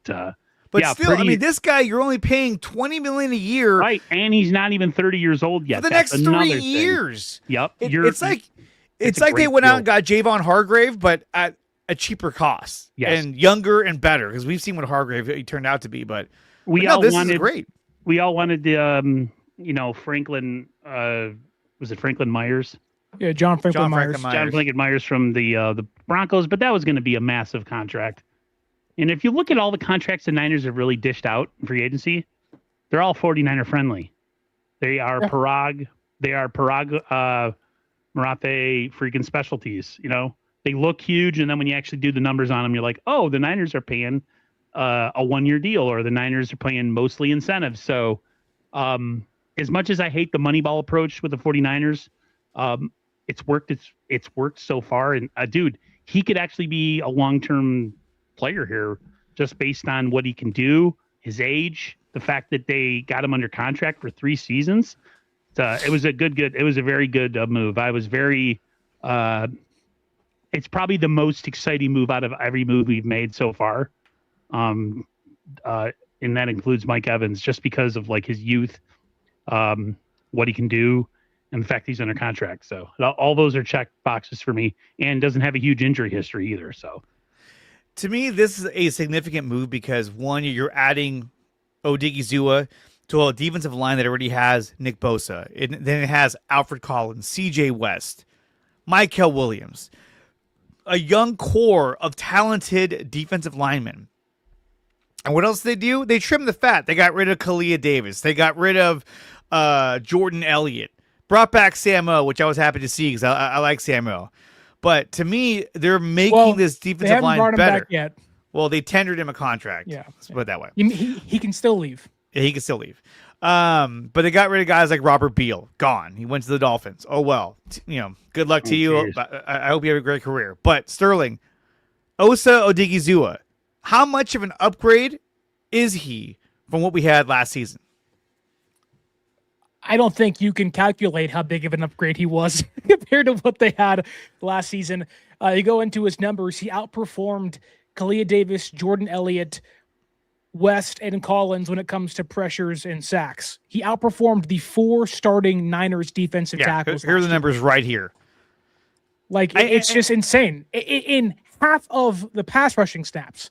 yeah, still, this guy you're only paying $20 million a year, right? And he's not even 30 years old yet. For the next 3 years. Yep. It's like they went out and got Javon Hargrave, but at a cheaper cost, and younger and better, because we've seen what Hargrave he turned out to be. But this is great. We all wanted the Franklin. Was it Franklin Myers? Yeah, John Franklin Myers. John Franklin Myers from the Broncos, but that was going to be a massive contract. And if you look at all the contracts the Niners have really dished out in free agency, they're all 49er friendly. They are Parag. They are Parag Marathe freaking specialties. They look huge, and then when you actually do the numbers on them, you're like, oh, the Niners are paying a 1-year deal, or the Niners are paying mostly incentives. So as much as I hate the Moneyball approach with the 49ers, it's worked. It's worked so far. And dude, he could actually be a long-term player here just based on what he can do, his age, the fact that they got him under contract for 3 seasons. It was a very good move. I was very, it's probably the most exciting move out of every move we've made so far. And that includes Mike Evans, just because of like his youth, what he can do, and the fact he's under contract. So all those are check boxes for me, and doesn't have a huge injury history either. So to me, this is a significant move because, one, you're adding Odighizuwa to a defensive line that already has Nick Bosa. Then it has Alfred Collins, CJ West, Mykel Williams, a young core of talented defensive linemen. And what else did they do? They trimmed the fat. They got rid of Kalia Davis. They got rid of Jordan Elliott. Brought back Sam O, which I was happy to see because I like Sam O. But to me, they're making this defensive line better. Brought him back yet. Well, they tendered him a contract. Yeah. Let's put it that way. He can still leave. Yeah, he can still leave. But they got rid of guys like Robert Beal. Gone. He went to the Dolphins. Oh, well. Good luck to you. I hope you have a great career. But Sterling, Osa Odighizuwa, how much of an upgrade is he from what we had last season? I don't think you can calculate how big of an upgrade he was compared to what they had last season. You go into his numbers, he outperformed Kalia Davis, Jordan Elliott, West, and Collins when it comes to pressures and sacks. He outperformed the 4 starting Niners defensive tackles. Here are the numbers right here. It's just insane. In half of the pass rushing snaps.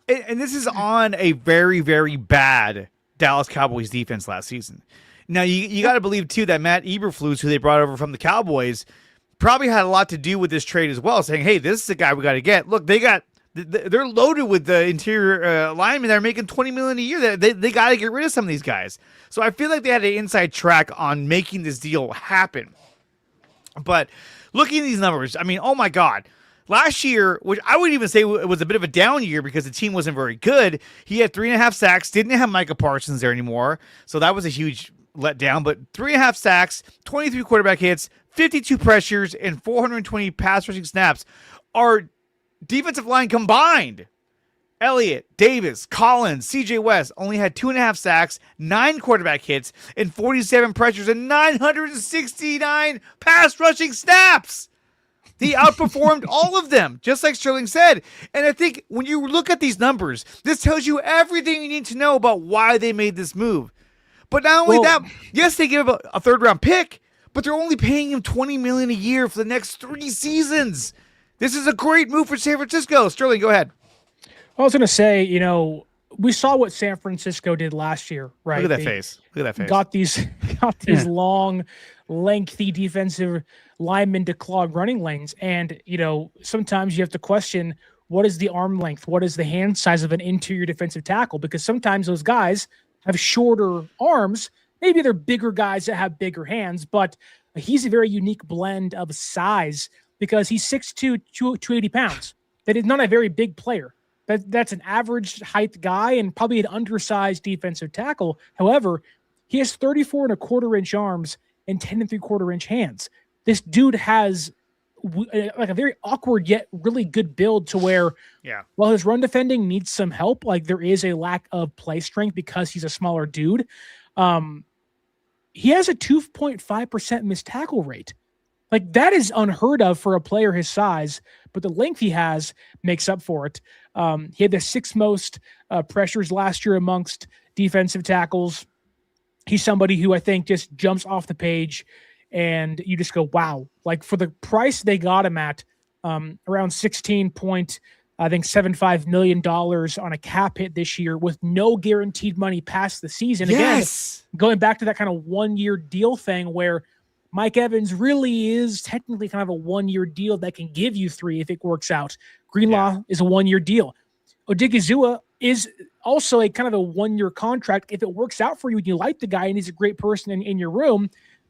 And this is on a very, very bad Dallas Cowboys defense last season. Now, you got to believe, too, that Matt Eberflus, who they brought over from the Cowboys, probably had a lot to do with this trade as well, saying, hey, this is the guy we got to get. Look, they're loaded with the interior linemen that are making $20 million a year. They got to get rid of some of these guys. So I feel like they had an inside track on making this deal happen. But looking at these numbers, I mean, oh, my God. Last year, which I would even say it was a bit of a down year because the team wasn't very good, he had 3.5 sacks, didn't have Micah Parsons there anymore, so that was a huge letdown, but 3.5 sacks, 23 quarterback hits, 52 pressures, and 420 pass rushing snaps. Our defensive line combined, Elliott, Davis, Collins, CJ West only had 2.5 sacks, 9 quarterback hits, and 47 pressures, and 969 pass rushing snaps. He outperformed all of them, just like Sterling said. And I think when you look at these numbers, this tells you everything you need to know about why they made this move. But not only that, yes, they give a third-round pick, but they're only paying him $20 million a year for the next 3 seasons. This is a great move for San Francisco. Sterling, go ahead. I was going to say, we saw what San Francisco did last year, right? Look at that face. Look at that face. Got these long, lengthy defensive linemen to clog running lanes. And, sometimes you have to question, what is the arm length? What is the hand size of an interior defensive tackle? Because sometimes those guys have shorter arms. Maybe they're bigger guys that have bigger hands, but he's a very unique blend of size because he's 6'2", 280 pounds. That is not a very big player. That's an average height guy and probably an undersized defensive tackle. However, he has 34.25-inch arms and 10.75-inch hands. This dude has like a very awkward yet really good build to where, while his run defending needs some help, like there is a lack of play strength because he's a smaller dude. He has a 2.5% missed tackle rate. Like that is unheard of for a player his size, but the length he has makes up for it. He had the 6th most pressures last year amongst defensive tackles. He's somebody who I think just jumps off the page and you just go, wow. Like for the price they got him at, around $16.75 million on a cap hit this year with no guaranteed money past the season. Yes. Again, going back to that kind of 1-year deal thing where Mike Evans really is technically kind of a 1-year deal that can give you 3 if it works out. Greenlaw is a 1-year deal. Odighizuwa is also a kind of a 1-year contract. If it works out for you and you like the guy and he's a great person in your room,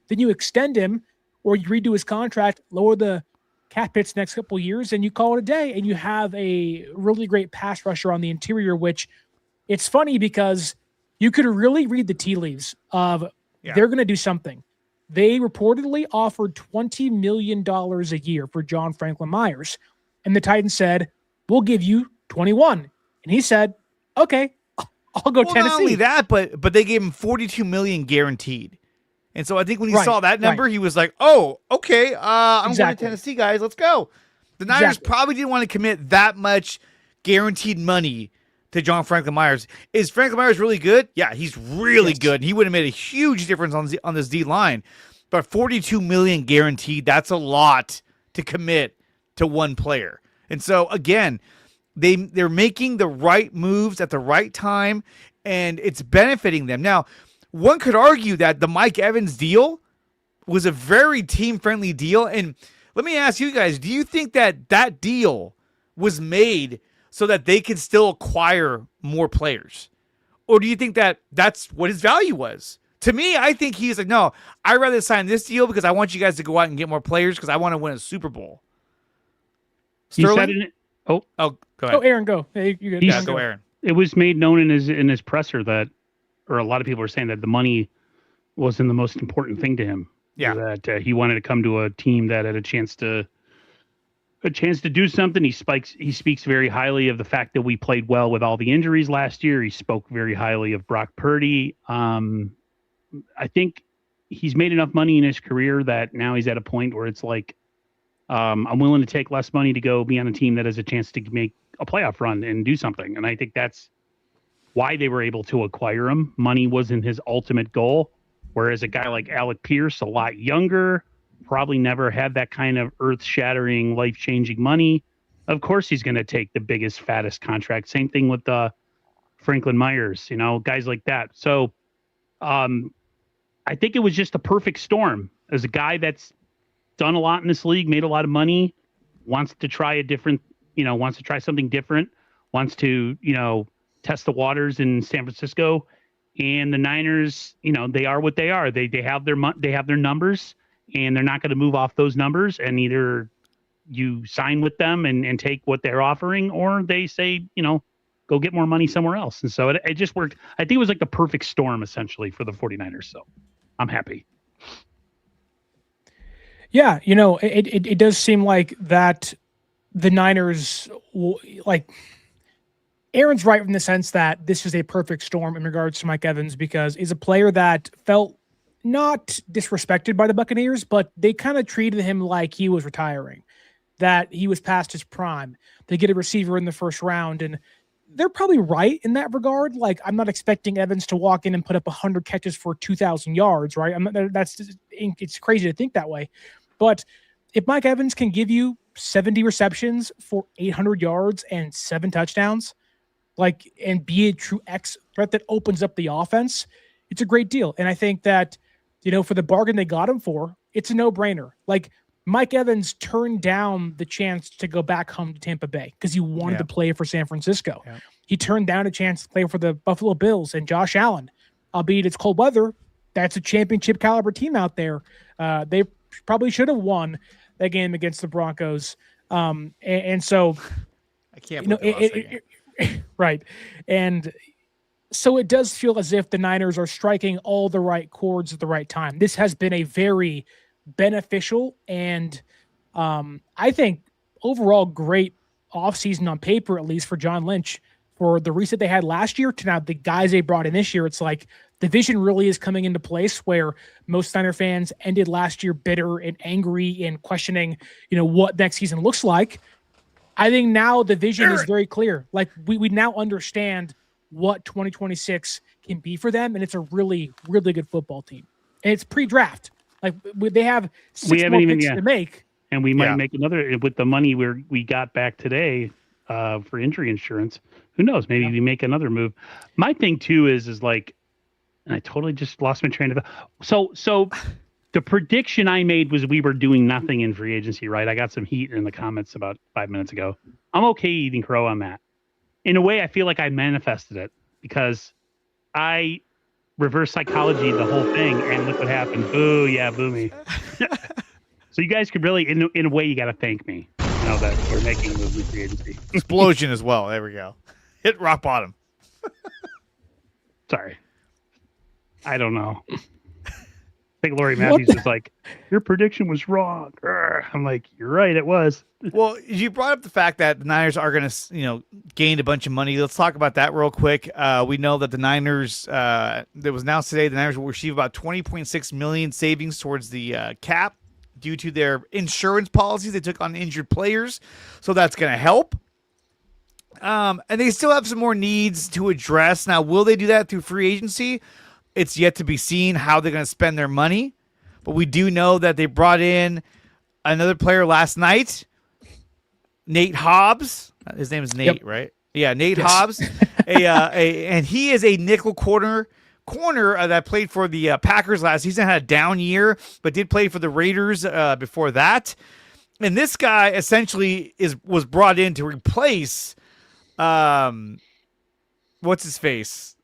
then you extend him or you redo his contract, lower the cap hits next couple of years, and you call it a day, and you have a really great pass rusher on the interior, which it's funny because you could really read the tea leaves of they're going to do something. They reportedly offered $20 million a year for John Franklin Myers, and the Titans said, we'll give you 21. And he said, okay, I'll go Tennessee. Not only that, but they gave him $42 million guaranteed. And so I think when he saw that number, he was like, oh, okay, I'm going to Tennessee, guys. Let's go. The Niners probably didn't want to commit that much guaranteed money to John Franklin Myers. Is Franklin Myers really good? Yeah, he's really good. And he would have made a huge difference on this D line. But $42 million guaranteed, that's a lot to commit to one player. And so, again, they're making the right moves at the right time, and it's benefiting them. Now, one could argue that the Mike Evans deal was a very team-friendly deal. And let me ask you guys, do you think that deal was made so that they could still acquire more players? Or do you think that that's what his value was? To me, I think he's like, no, I'd rather sign this deal because I want you guys to go out and get more players because I want to win a Super Bowl. Sterling? Go ahead. Oh, Aaron, go. Hey, you good. Yeah, go Aaron. It was made known in his presser that, or a lot of people are saying that the money wasn't the most important thing to him. Yeah. That he wanted to come to a team that had a chance to do something. He speaks very highly of the fact that we played well with all the injuries last year. He spoke very highly of Brock Purdy. I think he's made enough money in his career that now he's at a point where it's like, I'm willing to take less money to go be on a team that has a chance to make a playoff run and do something. And I think that's why they were able to acquire him. Money wasn't his ultimate goal. Whereas a guy like Alec Pierce, a lot younger, probably never had that kind of earth-shattering, life-changing money. Of course he's going to take the biggest, fattest contract. Same thing with Franklin Myers, guys like that. So I think it was just a perfect storm. As a guy that's done a lot in this league, made a lot of money, wants to try something different, wants to, test the waters in San Francisco. And the Niners, they are what they are. They have their numbers, and they're not going to move off those numbers. And either you sign with them and take what they're offering, or they say, go get more money somewhere else. And so it just worked. I think it was like the perfect storm essentially for the 49ers. So I'm happy. Yeah, it does seem like that the Niners, Aaron's right in the sense that this is a perfect storm in regards to Mike Evans, because he's a player that felt not disrespected by the Buccaneers, but they kind of treated him like he was retiring, that he was past his prime. They get a receiver in the first round, and they're probably right in that regard. Like, I'm not expecting Evans to walk in and put up 100 catches for 2,000 yards, right? It's crazy to think that way. But if Mike Evans can give you 70 receptions for 800 yards and 7 touchdowns, and be a true X threat that opens up the offense, it's a great deal. And I think that, for the bargain they got him for, it's a no-brainer. Like, Mike Evans turned down the chance to go back home to Tampa Bay because he wanted to play for San Francisco. Yeah. He turned down a chance to play for the Buffalo Bills and Josh Allen, albeit it's cold weather. That's a championship caliber team out there. They probably should have won that game against the Broncos. And so I can't believe right. And so it does feel as if the Niners are striking all the right chords at the right time. This has been a very beneficial and I think overall great offseason on paper, at least for John Lynch, for the reset they had last year to now the guys they brought in this year. It's like the vision really is coming into place where most Niner fans ended last year bitter and angry and questioning, what next season looks like. I think now the vision is very clear. Like we now understand what 2026 can be for them, and it's a really, really good football team. And it's pre-draft. Like they have 6 more picks to make. And we might make another with the money we got back today for injury insurance. Who knows? Maybe we make another move. My thing too is like, and I totally just lost my train of thought. So the prediction I made was we were doing nothing in free agency, right? I got some heat in the comments about 5 minutes ago. I'm okay eating crow on that. In a way, I feel like I manifested it because I reverse psychology the whole thing, and look what happened. Boo, yeah, boo me. So you guys could really, in a way, you got to thank me. That we're making moves with free agency. Explosion as well. There we go. Hit rock bottom. Sorry. I don't know. I think Lori Matthews was like, your prediction was wrong. I'm like, you're right, it was. Well, you brought up the fact that the Niners are going to, gain a bunch of money. Let's talk about that real quick. We know that the Niners, that was announced today, the Niners will receive about $20.6 million savings towards the cap due to their insurance policies they took on injured players. So that's going to help. And they still have some more needs to address. Now, will they do that through free agency? It's yet to be seen how they're going to spend their money. But we do know that they brought in another player last night, Nate Hobbs. His name is Nate, right? Yeah, Nate Hobbs. And he is a nickel corner that played for the Packers last season, had a down year, but did play for the Raiders before that. And this guy essentially was brought in to replace what's his face?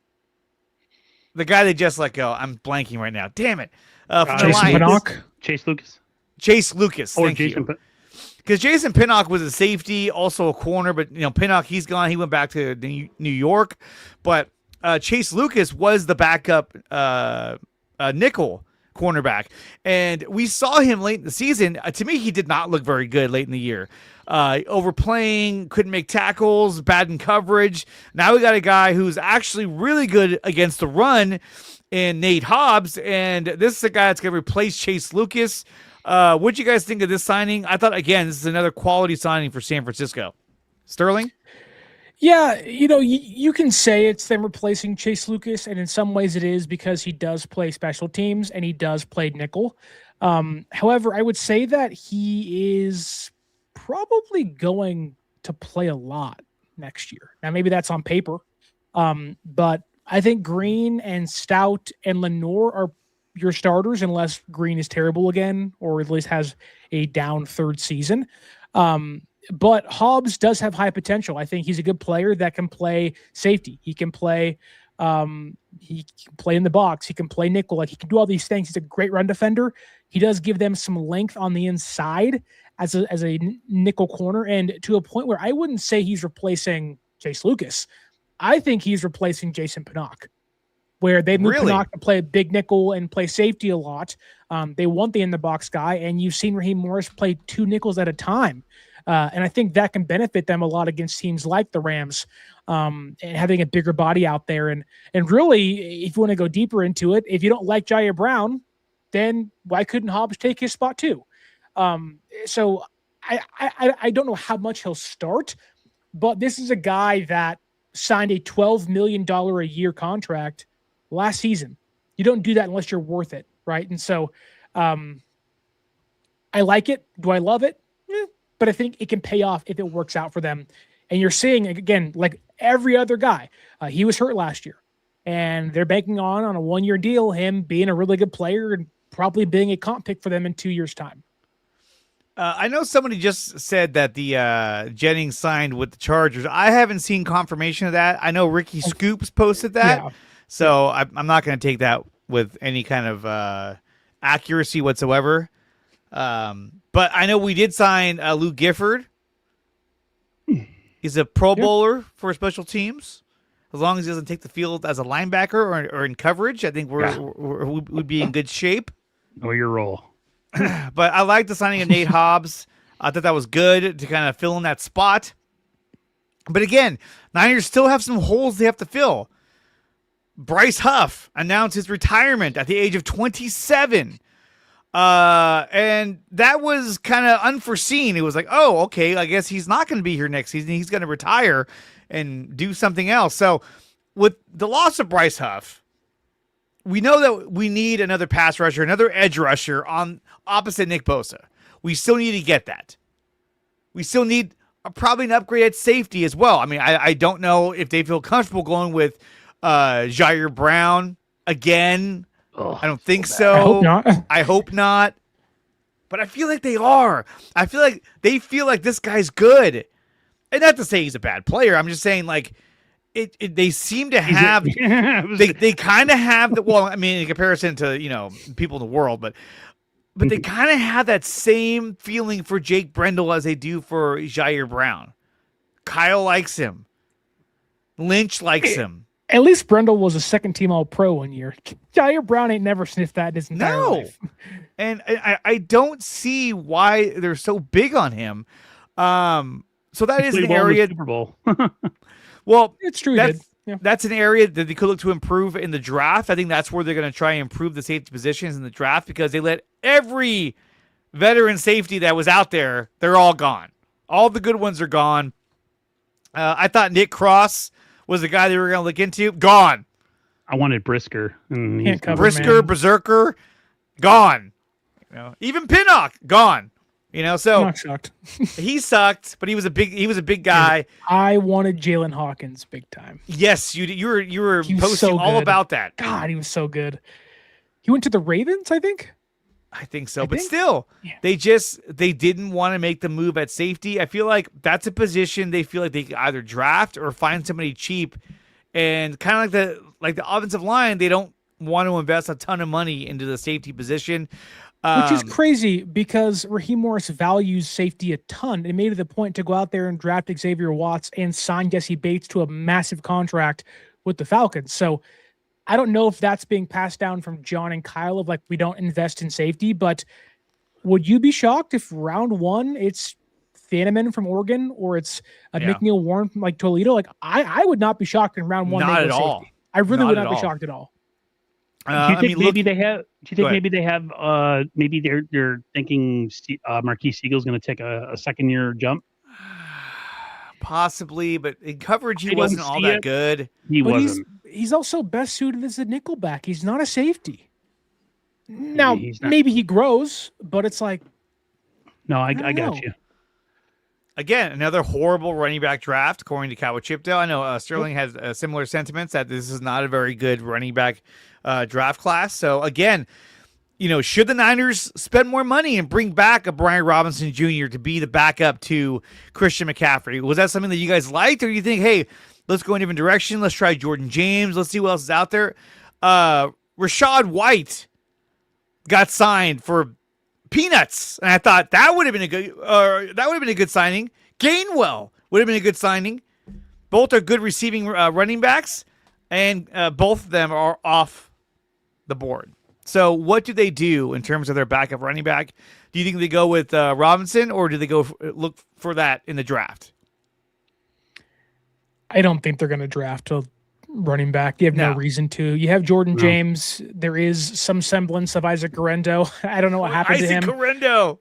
The guy they just let go. I'm blanking right now. Damn it. Chase Lucas. Chase Lucas. Or thank Jason you. Because Jason Pinnock was a safety, also a corner, but Pinnock, he's gone. He went back to New York. But Chase Lucas was the backup nickel cornerback. And we saw him late in the season. To me, he did not look very good late in the year. Overplaying, couldn't make tackles, bad in coverage. Now we got a guy who's actually really good against the run in Nate Hobbs, and this is a guy that's going to replace Chase Lucas. What'd you guys think of this signing? I thought, again, this is another quality signing for San Francisco. Sterling? Yeah, you can say it's them replacing Chase Lucas, and in some ways it is because he does play special teams and he does play nickel. However, I would say that he is probably going to play a lot next year. Now, maybe that's on paper, but I think Green and Stout and Lenore are your starters unless Green is terrible again or at least has a down third season. But Hobbs does have high potential. I think he's a good player that can play safety. He can play in the box. He can play nickel. Like, he can do all these things. He's a great run defender. He does give them some length on the inside as a nickel corner, and to a point where I wouldn't say he's replacing Chase Lucas. I think he's replacing Jason Pinnock, where they moved Pinnock to play big nickel and play safety a lot. They want the in-the-box guy, and you've seen Raheem Morris play 2 nickels at a time. And I think that can benefit them a lot against teams like the Rams, and having a bigger body out there. And really, if you want to go deeper into it, if you don't like Jair Brown, then why couldn't Hobbs take his spot too? So I don't know how much he'll start, but this is a guy that signed a $12 million a year contract last season. You don't do that unless you're worth it, right? And so I like it. Do I love it? But I think it can pay off if it works out for them. And you're seeing, again, like every other guy, he was hurt last year, and they're banking on a 1-year deal, him being a really good player and probably being a comp pick for them in 2 years' time. I know somebody just said that the Jennings signed with the Chargers. I haven't seen confirmation of that. I know Ricky Scoops posted that, so I'm not going to take that with any kind of accuracy whatsoever. But I know we did sign Luke Gifford. He's a Pro Bowler for special teams. As long as he doesn't take the field as a linebacker or in coverage, I think we'd be in good shape. Know your role. But I like the signing of Nate Hobbs. I thought that was good to kind of fill in that spot. But again, Niners still have some holes they have to fill. Bryce Huff announced his retirement at the age of 27. And that was kind of unforeseen. It was like, oh, okay, I guess he's not going to be here next season. He's going to retire and do something else. So with the loss of Bryce Huff, we know that we need another pass rusher, another edge rusher on opposite Nick Bosa. We still need to get that. We still need probably an upgrade at safety as well. I mean, I don't know if they feel comfortable going with Jair Brown again. I don't think so. I hope not. I hope not. But I feel like they are. I feel like they feel like this guy's good. And not to say he's a bad player. I'm just saying, like, they seem to have they kind of have the, well, I mean, in comparison to, you know, people in the world, but they kind of have that same feeling for Jake Brendel as they do for Jair Brown. Kyle likes him. Lynch likes him. At least Brendel was a second-team All-Pro 1 year. Jair Brown ain't never sniffed that in his entire life. And I don't see why they're so big on him. So that is an area. Super Bowl. Well, it's true. That's an area that they could look to improve in the draft. I think that's where they're going to try and improve the safety positions in the draft, because they let every veteran safety that was out there, they're all gone. All the good ones are gone. I thought Nick Cross was the guy they were going to look into. Gone. I wanted Brisker. Brisker, man. Berserker, gone. You know, even Pinnock, gone. You know, so he sucked, but he was a big guy. I wanted Jalen Hawkins big time. Yes, you were posting so all about that. God, he was so good. He went to the Ravens, I think. But still, they didn't want to make the move at safety. I feel like that's a position they feel like they could either draft or find somebody cheap, and kind of like the offensive line, they don't want to invest a ton of money into the safety position. Which is crazy, because Raheem Morris values safety a ton. It made it the point to go out there and draft Xavier Watts and sign Jesse Bates to a massive contract with the Falcons. So I don't know if that's being passed down from John and Kyle of like, we don't invest in safety, but would you be shocked if round 1 it's Thanaman from Oregon or it's McNeil Warren from like Toledo? Like I would not be shocked in round 1. Not at all. Safety. I really would not be shocked at all. Do you think maybe they have? Maybe they're thinking Marquise Siegel's going to take a second-year jump. Possibly, but in coverage he wasn't all that good. He wasn't. He's also best suited as a nickelback. He's not a safety. Now maybe he grows, but it's like, no, I got you. Again, another horrible running back draft, according to Cowboy Chipdale. I know Sterling has similar sentiments that this is not a very good running back draft class. So again, you know, should the Niners spend more money and bring back a Brian Robinson Jr. to be the backup to Christian McCaffrey? Was that something that you guys liked, or do you think, hey, let's go in a different direction. Let's try Jordan James. Let's see what else is out there. Rashad White got signed for peanuts. And I thought that would have been a good signing. Gainwell would have been a good signing. Both are good receiving running backs, and both of them are off the board. So what do they do in terms of their backup running back? Do you think they go with Robinson, or do they go look for that in the draft? I don't think they're going to draft a running back. You have no reason to. You have Jordan James. There is some semblance of Isaac Guerrero. I don't know what happened to him. Isaac Guerrero.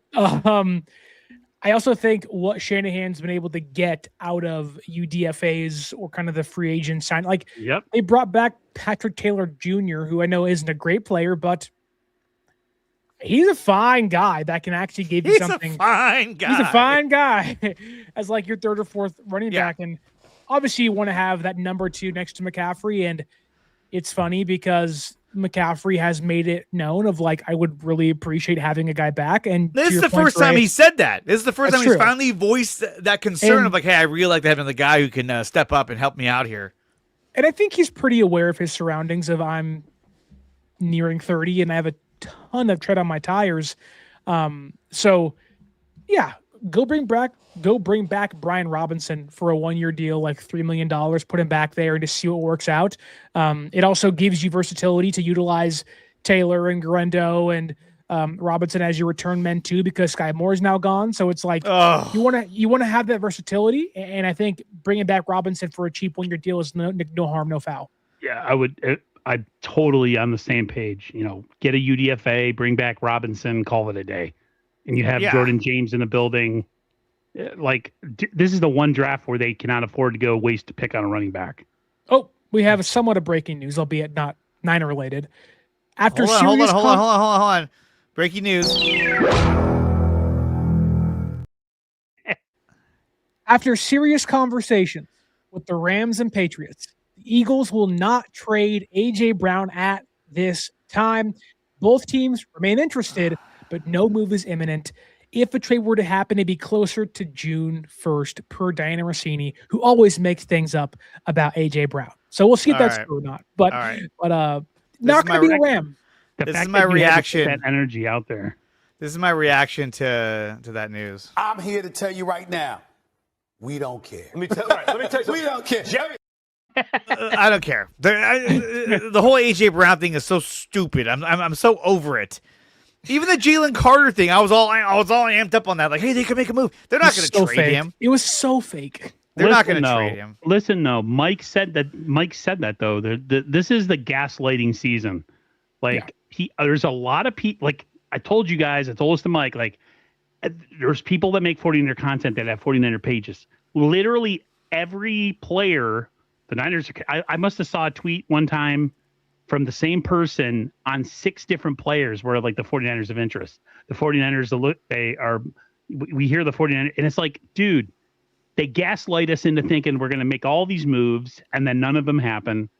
I also think what Shanahan's been able to get out of UDFAs or kind of the free agent sign, like they brought back Patrick Taylor Jr., who I know isn't a great player, but he's a fine guy that can actually give you something. He's a fine guy as like your third or fourth running back. And obviously you want to have that number 2 next to McCaffrey. And it's funny because McCaffrey has made it known of like, I would really appreciate having a guy back. And this is the first time he said that. This is the first time he's finally voiced that concern of like, hey, I really like to have another guy who can step up and help me out here. And I think he's pretty aware of his surroundings of I'm nearing 30 and I have a ton of tread on my tires. So yeah, go bring back Brian Robinson for a 1-year deal, like $3 million, put him back there and just see what works out. It also gives you versatility to utilize Taylor and Guerrero and Robinson as your return men too, because Sky Moore is now gone. So it's like you want to have that versatility. And I think bringing back Robinson for a cheap 1-year deal is no harm, no foul. Yeah, I'm totally on the same page. Get a UDFA, bring back Robinson, call it a day. And you have Jordan James in the building. Like, this is the one draft where they cannot afford to go waste a pick on a running back. Oh, we have somewhat of breaking news, albeit not Niner related. Hold on. Breaking news. After serious conversations with the Rams and Patriots, the Eagles will not trade A.J. Brown at this time. Both teams remain interested, but no move is imminent. If a trade were to happen, it'd be closer to June 1st, per Diana Rossini, who always makes things up about A.J. Brown. So we'll see if that's true or not. But not going to be a Ram. This is my reaction. That energy out there. This is my reaction to that news. I'm here to tell you right now, we don't care. Let me tell you something. We don't care. Jerry. I don't care. The whole A.J. Brown thing is so stupid. I'm so over it. Even the Jalen Carter thing, I was all amped up on that. Like, hey, they could make a move. They're not going to trade him. It was so fake. They're not going to trade him. Listen, no. Mike said that though. This is the gaslighting season. Like there's a lot of people. Like I told you guys, I told this to Mike. Like there's people that make 49er content that have 49er pages. Literally every player, the Niners. I must have saw a tweet one time from the same person on 6 different players where like the 49ers of interest. The 49ers, we hear the 49ers and it's like, dude, they gaslight us into thinking we're going to make all these moves and then none of them happen.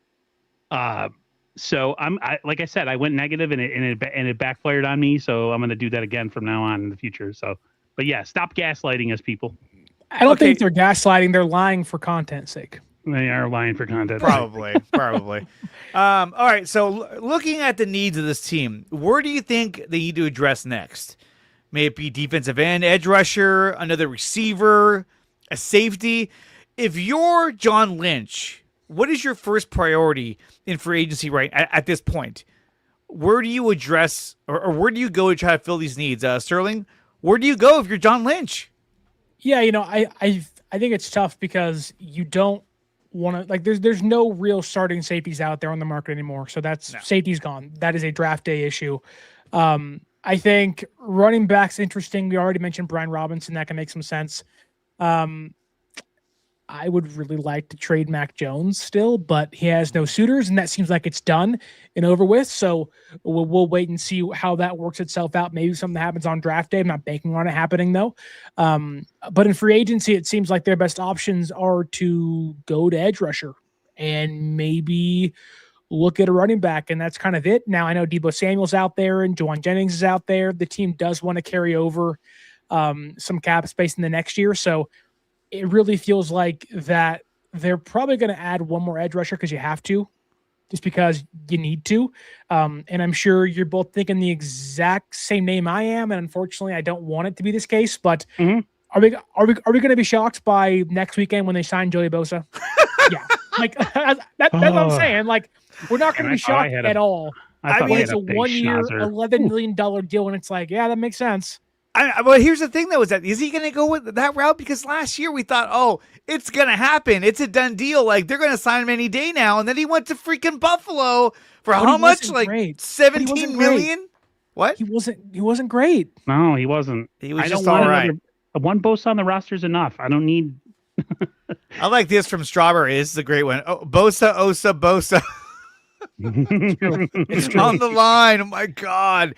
So like I said, I went negative and it backfired on me. So I'm going to do that again from now on in the future. So, but yeah, stop gaslighting us, people. I don't think they're gaslighting. They're lying for content's sake. They are lying for content. Probably. All right. So looking at the needs of this team, where do you think they need to address next? May it be defensive end, edge rusher, another receiver, a safety? If you're John Lynch, what is your first priority in free agency right at this point? Where do you address or where do you go to try to fill these needs? Sterling, where do you go if you're John Lynch? Yeah, I think it's tough because you don't want to, like, there's no real starting safeties out there on the market anymore. So safety's gone. That is a draft day issue. I think running back's interesting. We already mentioned Brian Robinson. That can make some sense. I would really like to trade Mac Jones still, but he has no suitors, and that seems like it's done and over with. So we'll wait and see how that works itself out. Maybe something happens on draft day. I'm not banking on it happening, though. But in free agency, it seems like their best options are to go to edge rusher and maybe look at a running back, and that's kind of it. Now, I know Deebo Samuel's out there and Juwan Jennings is out there. The team does want to carry over some cap space in the next year, so it really feels like that they're probably going to add one more edge rusher because you have to just because you need to. And I'm sure you're both thinking the exact same name I am, and unfortunately, I don't want it to be this case. But are we going to be shocked by next weekend when they sign Joey Bosa? Yeah, like that's what I'm saying. Like, we're not going to be shocked at all. I mean, it's a 1 year, $11 million deal, and it's like, yeah, that makes sense. Well, here's the thing, though, is he going to go with that route? Because last year we thought, oh, it's going to happen. It's a done deal. Like, they're going to sign him any day now. And then he went to freaking Buffalo for how much? Like great. $17 million? What? He wasn't great. No, he wasn't. He was just all right. One Bosa on the roster is enough. I don't need. I like this from Strawberry. This is a great one. Oh, Bosa, Osa, Bosa. It's on the line. Oh, my God.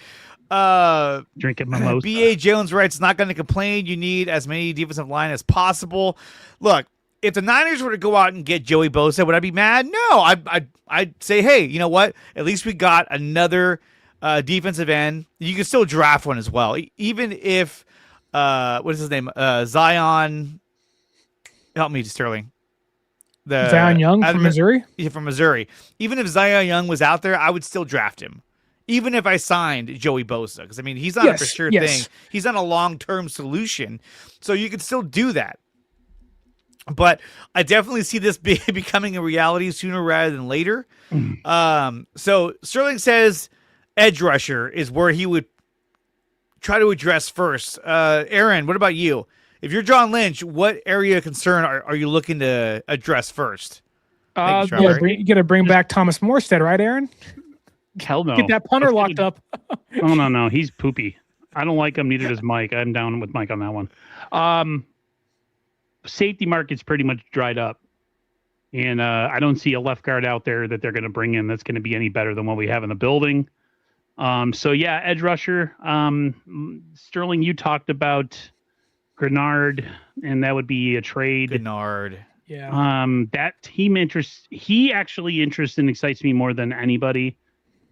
Drinking mimosa. B.A. Jones writes, not going to complain. You need as many defensive line as possible. Look, if the Niners were to go out and get Joey Bosa, would I be mad? No, I'd say, hey, you know what? At least we got another defensive end. You can still draft one as well, even if what is his name? Zion. Help me, Sterling. Zion Young from Missouri. Yeah, from Missouri. Even if Zion Young was out there, I would still draft him. Even if I signed Joey Bosa, because I mean he's not a for sure thing. He's not a long-term solution, so you could still do that. But I definitely see this becoming a reality sooner rather than later. So Sterling says edge rusher is where he would try to address first. Aaron, what about you? If you're John Lynch, what area of concern are you looking to address first? You got to bring back Thomas Morstead, right, Aaron? Hell no. Get that punter locked up. No. He's poopy. I don't like him. Neither does Mike. I'm down with Mike on that one. Safety market's pretty much dried up. And I don't see a left guard out there that they're going to bring in that's going to be any better than what we have in the building. So, yeah, edge rusher. Sterling, you talked about Grenard, and that would be a trade. Grenard. Yeah. That team interest, he actually interests and excites me more than anybody.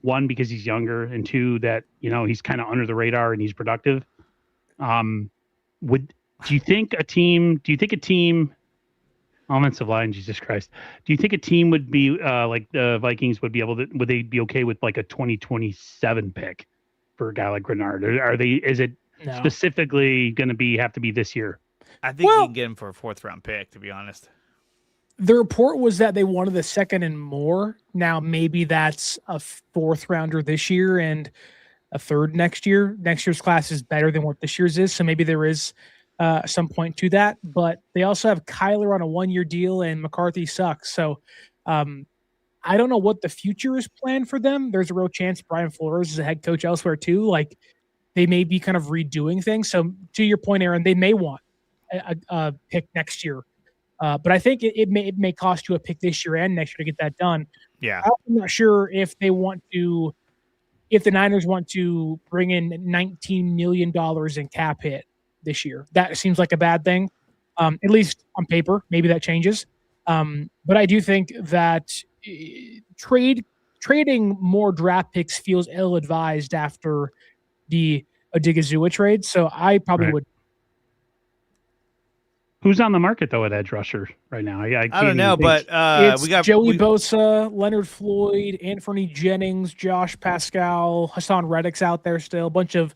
One, because he's younger, and two, that he's kind of under the radar and he's productive. Do you think a team offensive line, Jesus Christ, do you think a team would be like the Vikings would they be okay with like a 2027 pick for a guy like Grenard? Or is it specifically going to have to be this year? I think you can get him for a 4th round pick, to be honest. The report was that they wanted the 2nd and more. Now, maybe that's a 4th rounder this year and a 3rd next year. Next year's class is better than what this year's is. So maybe there is some point to that. But they also have Kyler on a 1-year deal and McCarthy sucks. So I don't know what the future is planned for them. There's a real chance Brian Flores is a head coach elsewhere too. Like, they may be kind of redoing things. So to your point, Aaron, they may want a pick next year. But I think it may cost you a pick this year and next year to get that done. Yeah. I'm not sure if the Niners want to bring in $19 million in cap hit this year. That seems like a bad thing, at least on paper. Maybe that changes. But I do think that trading more draft picks feels ill-advised after the Odighizuwa trade. So I probably would. Who's on the market though at edge rusher right now? I don't know, but we got Joey Bosa, Leonard Floyd, Anthony Jennings, Josh Pascal, Hassan Reddick's out there still. A bunch of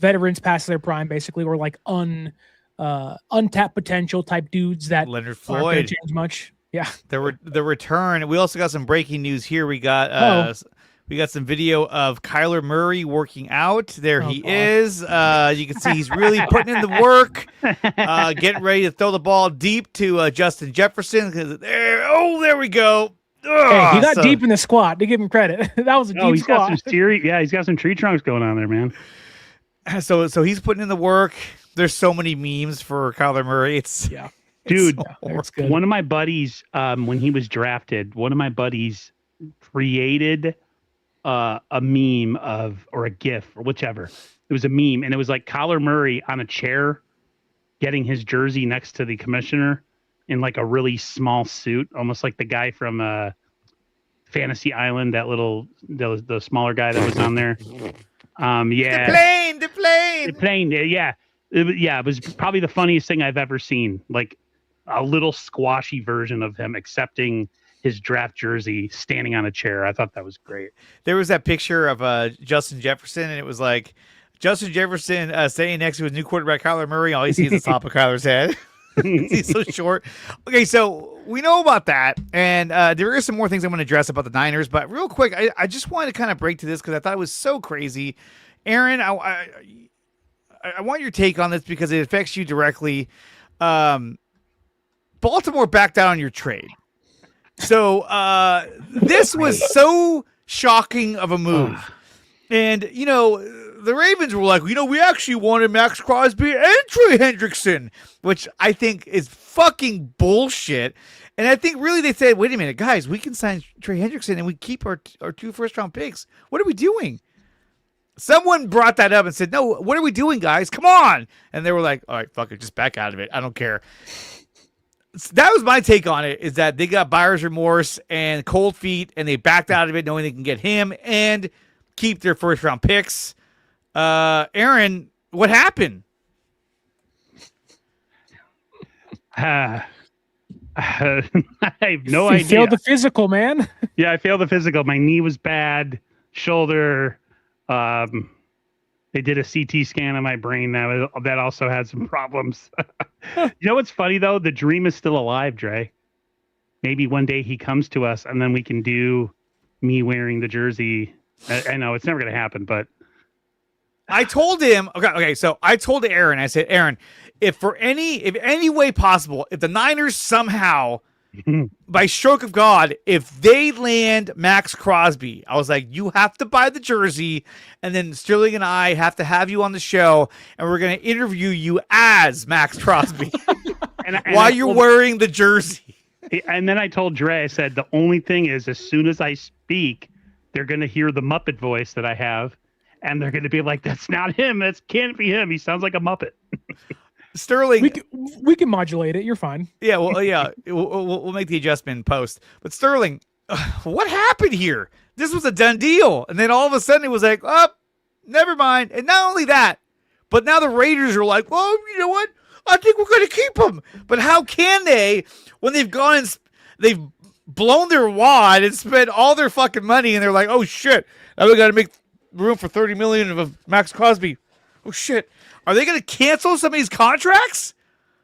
veterans past their prime, basically, or like untapped potential type dudes that Leonard aren't going to change much. Yeah, the return. We also got some breaking news here. We got some video of Kyler Murray working out. There he is. You can see he's really putting in the work, getting ready to throw the ball deep to Justin Jefferson. There we go. Hey, he got deep in the squat. To give him credit, that was a deep squat. He's got some tree trunks going on there, man. So he's putting in the work. There's so many memes for Kyler Murray. Dude. One of my buddies, when he was drafted, created a meme or a GIF or whichever. It was a meme, and it was like Kyler Murray on a chair getting his jersey next to the commissioner in like a really small suit, almost like the guy from Fantasy Island, the smaller guy that was on there. The plane. Yeah. It was probably the funniest thing I've ever seen. Like a little squashy version of him accepting his draft jersey standing on a chair. I thought that was great. There was that picture of Justin Jefferson, and it was like Justin Jefferson standing next to his new quarterback, Kyler Murray. All you see is the top of Kyler's head. He's so short. Okay, so we know about that, and there is some more things I want to address about the Niners, but real quick, I just wanted to kind of break to this because I thought it was so crazy. Aaron, I want your take on this because it affects you directly. Baltimore backed out on your trade. So this was so shocking of a move. And, the Ravens were like, we actually wanted Max Crosby and Trey Hendrickson, which I think is fucking bullshit. And I think really they said, wait a minute, guys, we can sign Trey Hendrickson and we keep our 2 first-round picks. What are we doing? Someone brought that up and said, no, what are we doing, guys? Come on. And they were like, all right, fuck it, just back out of it. I don't care. That was my take on it, is that they got buyer's remorse and cold feet, and they backed out of it knowing they can get him and keep their first-round picks. Aaron, what happened? I have no idea. You failed the physical, man. Yeah, I failed the physical. My knee was bad, shoulder. They did a CT scan on my brain that also had some problems. You know what's funny though? The dream is still alive, Dre. Maybe one day he comes to us and then we can do me wearing the jersey. I know it's never going to happen, but I told him, okay. So I told Aaron, I said, Aaron, if any way possible, if the Niners somehow, by stroke of God, if they land Max Crosby, I was like, you have to buy the jersey, and then Sterling and I have to have you on the show, and we're going to interview you as Max Crosby while you're wearing the jersey. And then I told Dre, I said, the only thing is, as soon as I speak, they're going to hear the Muppet voice that I have, and they're going to be like, that's not him. That can't be him. He sounds like a Muppet. Sterling, we can modulate it. You're fine. Yeah, well, yeah, we'll make the adjustment in post. But Sterling, what happened here? This was a done deal, and then all of a sudden it was like, oh, never mind. And not only that, but now the Raiders are like, well, you know what? I think we're going to keep him. But how can they when they've gone and they've blown their wad and spent all their fucking money, and they're like, oh shit, now we got to make room for $30 million of Max Crosby. Oh shit. Are they going to cancel some of these contracts?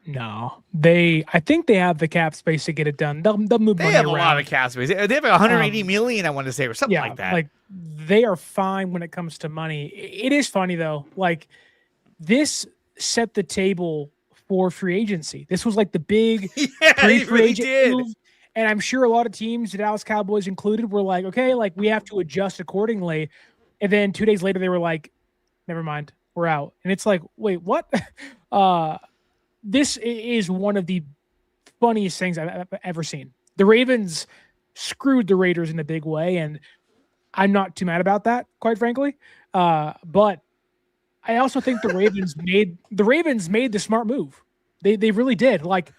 No, I think they have the cap space to get it done. They'll move money around. They have a lot of cap space. They have like 180 million, I want to say, or something like that. Like they are fine when it comes to money. It is funny though. Like this set the table for free agency. This was like the big free really agent did. move. And I'm sure a lot of teams, the Dallas Cowboys included, were like, okay, like we have to adjust accordingly. And then 2 days later, they were like, never mind. We're out. And it's like, wait, what? This is one of the funniest things I've ever seen. The Ravens screwed the Raiders in a big way, and I'm not too mad about that, quite frankly. But I also think the Ravens made the smart move. They really did. Like,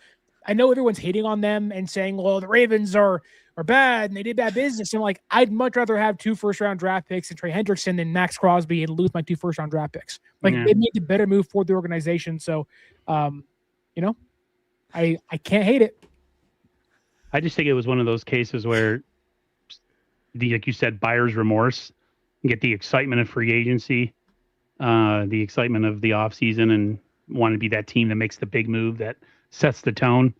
I know everyone's hating on them and saying, well, the Ravens are bad and they did bad business. And like, I'd much rather have 2 first-round draft picks and Trey Hendrickson than Max Crosby and lose my 2 first-round draft picks. Like, they made the better move for the organization. So, I can't hate it. I just think it was one of those cases where, like you said, buyer's remorse. You get the excitement of free agency, the excitement of the offseason, and want to be that team that makes the big move that sets the tone.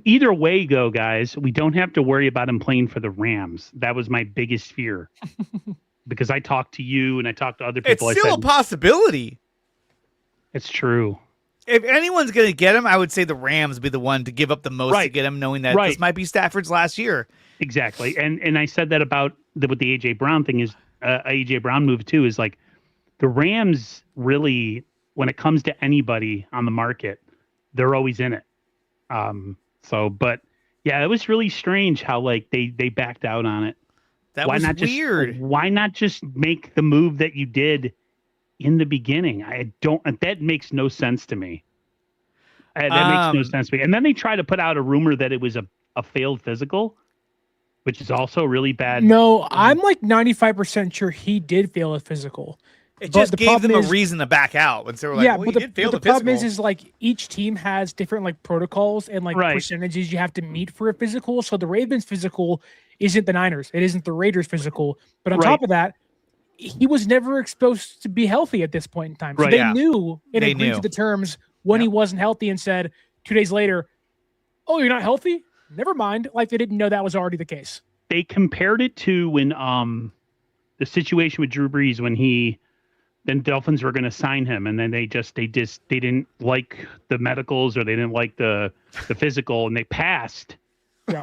Either way you go, guys, we don't have to worry about him playing for the Rams. That was my biggest fear. Because I talked to you and I talked to other people. It's still a possibility. It's true. If anyone's going to get him, I would say the Rams be the one to give up the most to get him, knowing that this might be Stafford's last year. Exactly. And I said that about what the A.J. Brown thing is, A.J. Brown move too, is like the Rams really, when it comes to anybody on the market, they're always in it. But yeah, it was really strange how like they backed out on it. That was weird. Why not just make the move that you did in the beginning? That makes no sense to me. That makes no sense to me. And then they try to put out a rumor that it was a failed physical, which is also really bad. No, I'm like 95% sure he did fail a physical. It But just the gave them problem a is- reason to back out. Once they were like, yeah, well, but you did fail the the problem physical. is like each team has different like protocols and like Right. percentages you have to meet for a physical. So the Ravens physical isn't the Niners. It isn't the Raiders physical. But on Right. top of that, he was never exposed to be healthy at this point in time. So Right. they Yeah. knew and They agreed knew. to the terms when he wasn't healthy and said 2 days later, "Oh, you're not healthy? Never mind." Like they didn't know that was already the case. They compared it to when the situation with Drew Brees when then Dolphins were going to sign him, and then they didn't like the medicals or they didn't like the physical, and they passed Yeah.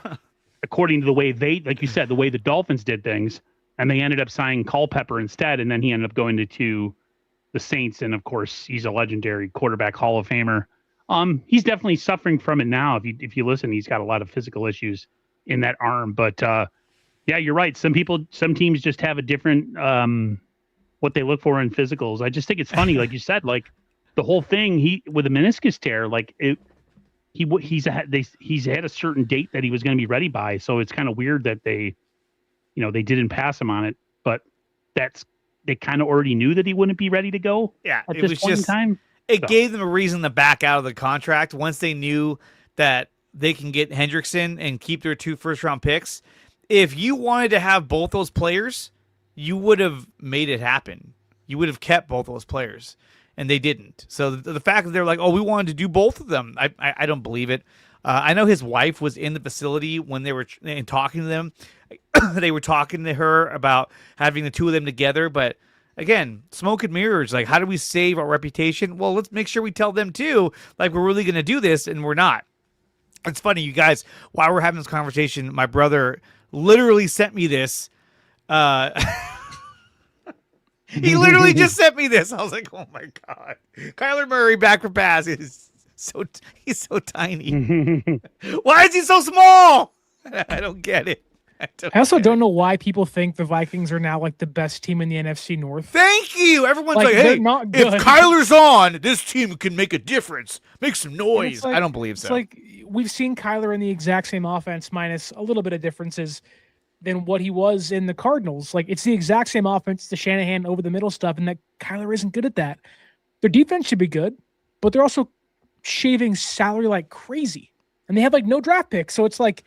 according to the way like you said, the way the Dolphins did things, and they ended up signing Culpepper instead, and then he ended up going to the Saints, and of course he's a legendary quarterback, Hall of Famer. He's definitely suffering from it now. If you listen, he's got a lot of physical issues in that arm, but yeah, you're right. Some teams just have a different what they look for in physicals. I just think it's funny, like you said, like the whole thing. With a meniscus tear, like he's had a certain date that he was going to be ready by. So it's kind of weird that they didn't pass him on it, but they kind of already knew that he wouldn't be ready to go. Yeah, at it this was point just in time. it So. gave them a reason to back out of the contract once they knew that they can get Hendrickson and keep their 2 first-round picks. If you wanted to have both those players, you would have made it happen. You would have kept both those players, and they didn't. So the fact that they're like, oh, we wanted to do both of them, I don't believe it. I know his wife was in the facility when they were talking to them. They were talking to her about having the 2 of them together, but again, smoke and mirrors. Like, how do we save our reputation? Well, let's make sure we tell them too, like we're really going to do this, and we're not. It's funny, you guys, while we're having this conversation, my brother literally sent me this. He literally just sent me this. I was like, oh my God. Kyler Murray back for pass. He's so tiny. Why is he so small? I don't get it. I also don't know why people think the Vikings are now like the best team in the NFC North. Thank you. Everyone's like, they're hey, not good. if Kyler's on, this team can make a difference. Make some noise. Like- I don't believe It's so. like we've seen Kyler in the exact same offense minus a little bit of differences than what he was in the Cardinals. Like it's the exact same offense, the Shanahan over the middle stuff, and that Kyler isn't good at that. Their defense should be good, but they're also shaving salary like crazy. And they have like no draft picks. So it's like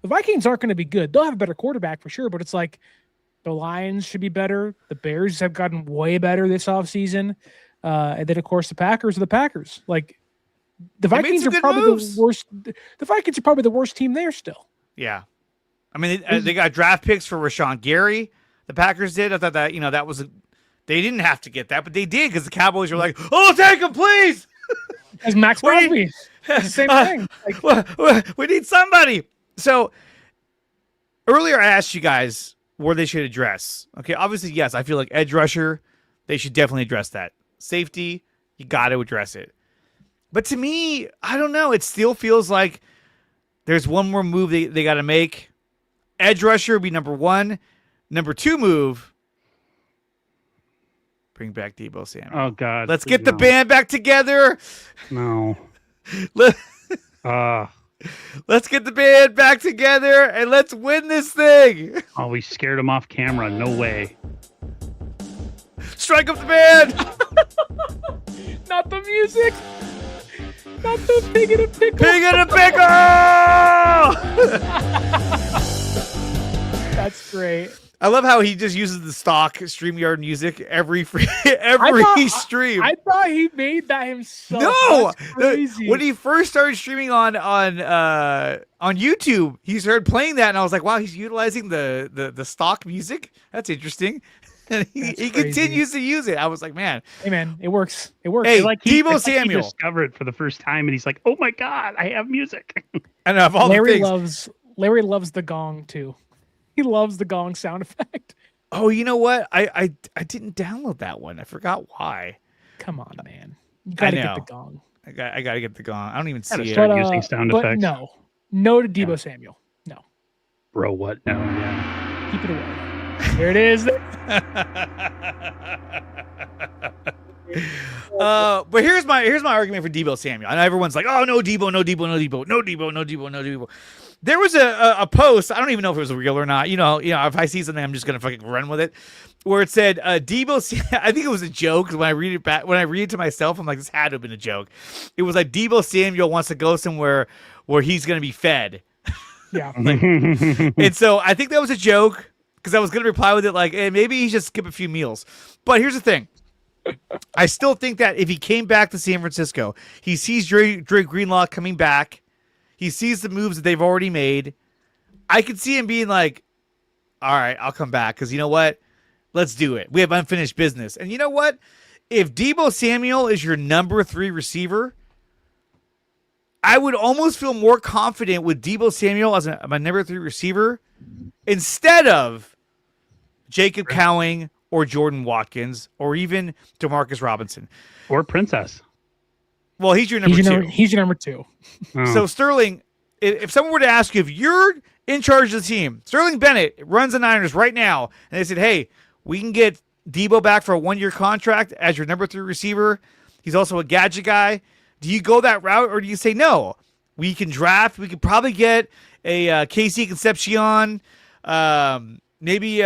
the Vikings aren't going to be good. They'll have a better quarterback for sure, but it's like the Lions should be better. The Bears have gotten way better this offseason. And then of course the Packers are the Packers. Like the They made Vikings some are good probably moves. the worst. The Vikings are probably the worst team there still. Yeah. I mean, they got draft picks for Rashawn Gary. The Packers did. I thought that, that was they didn't have to get that, but they did because the Cowboys were like, oh, take him, please. As Max Crosby. Same thing. Like, We need somebody. So earlier I asked you guys where they should address. Okay, obviously, yes, I feel like edge rusher, they should definitely address that. Safety, you got to address it. But to me, I don't know. It still feels like there's one more move they got to make. Edge rusher would be number 1. Number 2 move, bring back Deebo Samuel. Oh God! Let's please get the no. band back together. No. Let- Uh, Let's get the band back together and let's win this thing. oh, we scared him off camera. No way. Strike up the band. not the music. Not the pig in a pickle. Pig in a pickle. That's great. I love how he just uses the stock StreamYard music every stream. I thought he made that himself. No, That's crazy. when he first started streaming on YouTube, he started playing that, and I was like, "Wow, he's utilizing the stock music. That's interesting." And he That's crazy. continues to use it. I was like, "Man, Hey man, it works. It works. Hey, Like Deebo he Samuel. discovered it for the first time, and he's like, "Oh my God, I have music." and of all the things, Larry loves the gong too. He loves the gong sound effect. oh, you know what? I didn't download that one. I forgot why. Come on, man. You gotta get know. the gong. I gotta get the gong. I don't even Gotta see it. start using sound but effects. no to Deebo Samuel. No. Bro, what? No, yeah. Keep it away. There it is. But here's my argument for Deebo Samuel. And everyone's like, oh, no Deebo, no Deebo, no Deebo, no Deebo, no Deebo, no Deebo. There was a post, I don't even know if it was real or not. You know, if I see something, I'm just gonna fucking run with it. Where it said Deebo, I think it was a joke. When I read it to myself, I'm like, this had to have been a joke. It was like Deebo Samuel wants to go somewhere where he's gonna be fed. Yeah. And so I think that was a joke because I was gonna reply with it like, hey, maybe he should skip a few meals. But here's the thing. I still think that if he came back to San Francisco, he sees Dre Greenlaw coming back. He sees the moves that they've already made. I could see him being like, all right, I'll come back because you know what? Let's do it. We have unfinished business. And you know what? If Deebo Samuel is your number 3 receiver, I would almost feel more confident with Deebo Samuel as my number 3 receiver instead of Jacob Cowing or Jordan Watkins or even DeMarcus Robinson. Or Princess. Well, he's your number 2. He's your number 2. Oh. So, Sterling, if someone were to ask you if you're in charge of the team, Sterling Bennett runs the Niners right now, and they said, hey, we can get Deebo back for a 1-year contract as your number 3 receiver. He's also a gadget guy. Do you go that route, or do you say, no, we can draft. We could probably get a KC Concepcion, maybe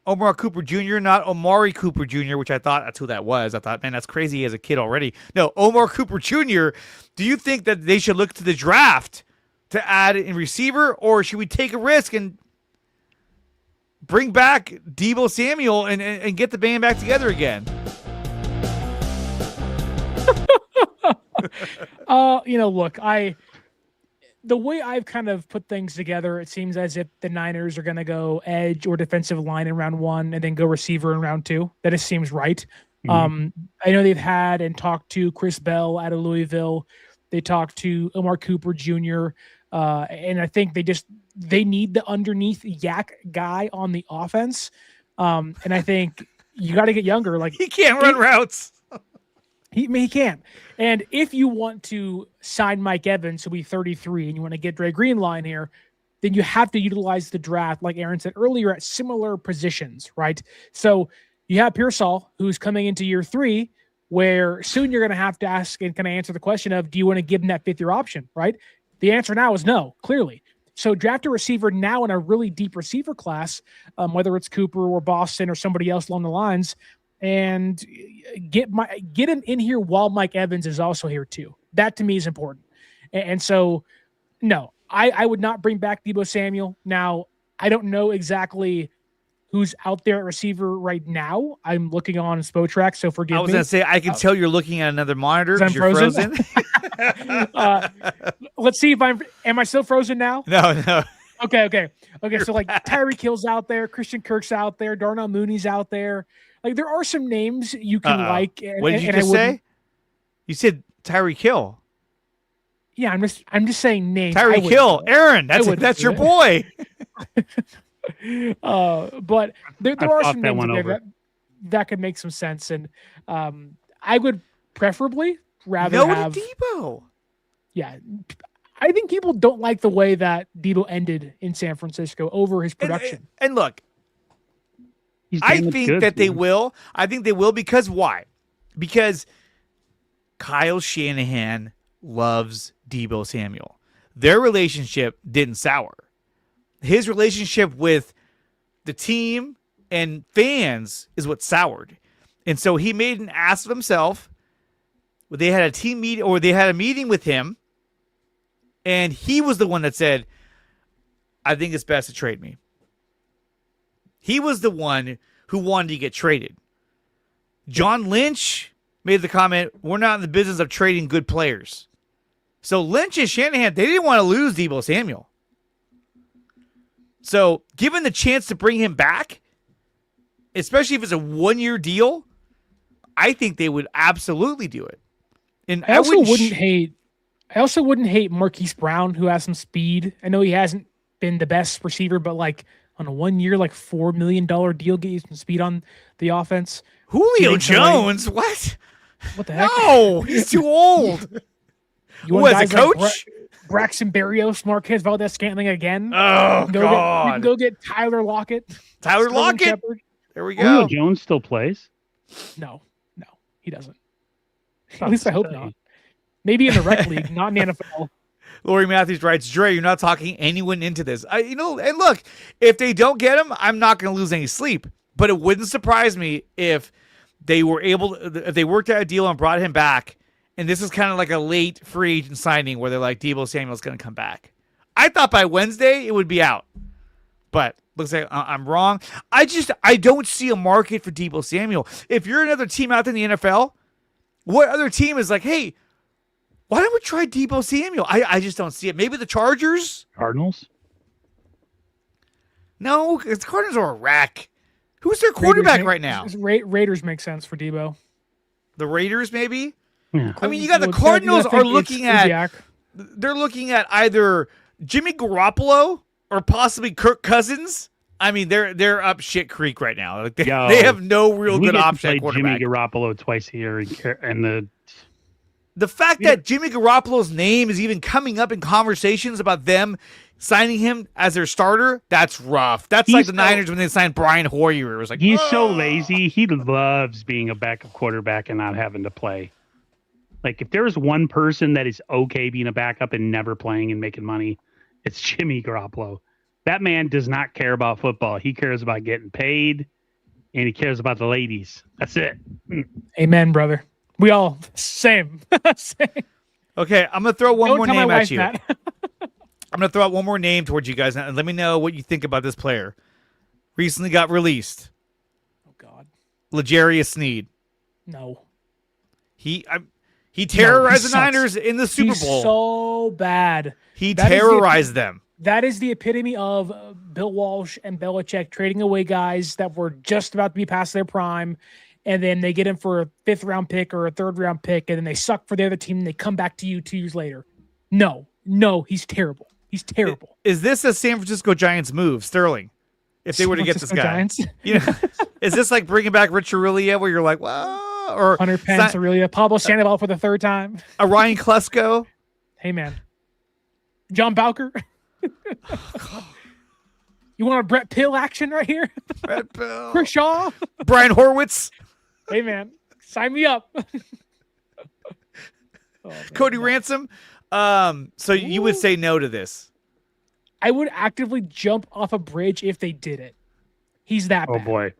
Omar Cooper Jr., not Omari Cooper Jr., which I thought that's who that was. I thought, man, that's crazy as a kid already. No, Omar Cooper Jr. Do you think that they should look to the draft to add in receiver, or should we take a risk and bring back Deebo Samuel and get the band back together again? Look, the way I've kind of put things together, it seems as if the Niners are going to go edge or defensive line in round 1 and then go receiver in round 2. That just seems right. Mm-hmm. I know they've had and talked to Chris Bell out of Louisville. They talked to Omar Cooper Jr. And I think they need the underneath yak guy on the offense. And I think you got to get younger. Like he can't run routes. He can't. And if you want to sign Mike Evans, who'll be 33, and you want to get Dre Greenlaw in here, then you have to utilize the draft, like Aaron said earlier, at similar positions, right? So you have Pearsall, who's coming into year 3, where soon you're going to have to ask and kind of answer the question of, do you want to give him that 5th-year option, right? The answer now is no, clearly. So draft a receiver now in a really deep receiver class, whether it's Cooper or Boston or somebody else along the lines, and get him in here while Mike Evans is also here too. That to me is important. And so, no, I would not bring back Deebo Samuel. Now, I don't know exactly who's out there at receiver right now. I'm looking on Spotrac, so forgive me. I was going to say, I can tell you're looking at another monitor because you're frozen. Let's see if am I still frozen now? No. Okay. So like Tyreek Hill's out there, Christian Kirk's out there, Darnell Mooney's out there. Like there are some names you can like. What did you just say? You said Tyreek Hill. Yeah, I'm just saying names. Tyreek Hill, Aaron. That's your boy. But there are some names that could make some sense, and I would preferably rather have Deebo. Yeah, I think people don't like the way that Deebo ended in San Francisco over his production. And look, I think that they will. I think they will because why? Because Kyle Shanahan loves Deebo Samuel. Their relationship didn't sour. His relationship with the team and fans is what soured. And so he made an ass of himself. They had a team meeting, or they had a meeting with him, and he was the one that said, I think it's best to trade me. He was the one who wanted to get traded. John Lynch made the comment, we're not in the business of trading good players. So Lynch and Shanahan, they didn't want to lose Deebo Samuel. So given the chance to bring him back, especially if it's a 1-year deal, I think they would absolutely do it. And I also wouldn't hate Marquise Brown, who has some speed. I know he hasn't been the best receiver, but like on a 1-year, like $4 million deal, get you some speed on the offense. Julio Jones? What the heck? No, he's too old. You as a coach? Like Braxton Berrios, Marquez Valdez-Scantling again. Oh, God. We can go get Tyler Lockett. Tyler Lockett. Shepard. There we go. Julio Jones still plays? No, he doesn't. At least I hope not. Maybe in the rec league, not in the NFL. Lori Matthews writes, Dre, you're not talking anyone into this. And look, if they don't get him, I'm not going to lose any sleep. But it wouldn't surprise me if they worked out a deal and brought him back. And this is kind of like a late free agent signing where they're like, Deebo Samuel's going to come back. I thought by Wednesday it would be out. But looks like I'm wrong. I don't see a market for Deebo Samuel. If you're another team out there in the NFL, what other team is like, hey, why don't we try Deebo Samuel? I just don't see it. Maybe the Chargers? Cardinals? No, the Cardinals are a wreck. Who's their quarterback right now? Raiders make sense for Deebo. The Raiders, maybe? Yeah. I mean, you got the Cardinals are looking at they're looking at either Jimmy Garoppolo or possibly Kirk Cousins. I mean, they're up shit creek right now. Like they have no real good option at quarterback. Jimmy Garoppolo twice a year, and the fact that Jimmy Garoppolo's name is even coming up in conversations about them signing him as their starter, that's rough. That's like the Niners when they signed Brian Hoyer. It was like, he's so lazy. He loves being a backup quarterback and not having to play. Like, if there's one person that is okay being a backup and never playing and making money, it's Jimmy Garoppolo. That man does not care about football. He cares about getting paid, and he cares about the ladies. That's it. Amen, brother. We all same. Same. Okay, I'm gonna throw one more name at you. Matt. I'm gonna throw out one more name towards you guys, and let me know what you think about this player. Recently got released. Oh God. L'Jarius Sneed. No. He terrorized the Niners in the Super Bowl. So bad. He terrorized them. That is the epitome of Bill Walsh and Belichick trading away guys that were just about to be past their prime, and then they get him for a 5th round pick or a 3rd round pick, and then they suck for the other team, and they come back to you 2 years later. No, he's terrible. He's terrible. Is this a San Francisco Giants move, Sterling? If they were to get this guy, Giants? Is this like bringing back Rich Aurelia, where you're like, well, or Hunter Pence, Aurelia, Pablo Sandoval for the 3rd time, a Ryan Klesko? Hey man, John Bowker. You want a Brett Pill action right here? Brett Pill. Chris Shaw. Brian Horwitz. Hey man, sign me up. Cody Ransom. So you would say no to this? I would actively jump off a bridge if they did it. He's that bad. Oh boy.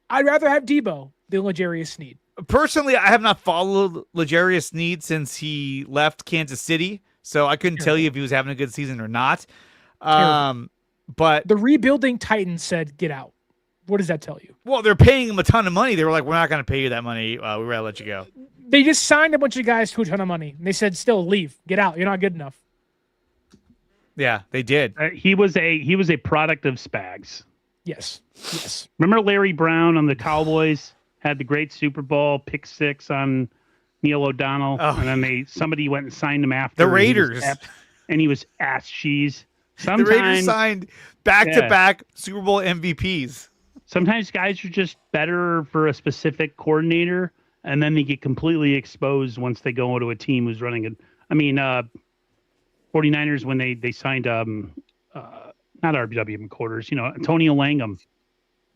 I'd rather have Deebo than L'Jarius Sneed. Personally, I have not followed L'Jarius Sneed since he left Kansas City, so I couldn't tell you if he was having a good season or not. But the rebuilding Titans said, get out. What does that tell you? Well, they're paying him a ton of money. They were like, we're not going to pay you that money. We're going to let you go. They just signed a bunch of guys to a ton of money. And they said, still leave. Get out. You're not good enough. Yeah, they did. He was a product of Spags. Yes. Remember Larry Brown on the Cowboys had the great Super Bowl pick 6 on Neil O'Donnell, and then somebody went and signed him after the Raiders, and he was ass cheese. The Raiders signed back-to-back Super Bowl MVPs. Sometimes guys are just better for a specific coordinator, and then they get completely exposed once they go into a team who's running it. I mean, 49ers when they signed not RW McQuarters, Antonio Langham.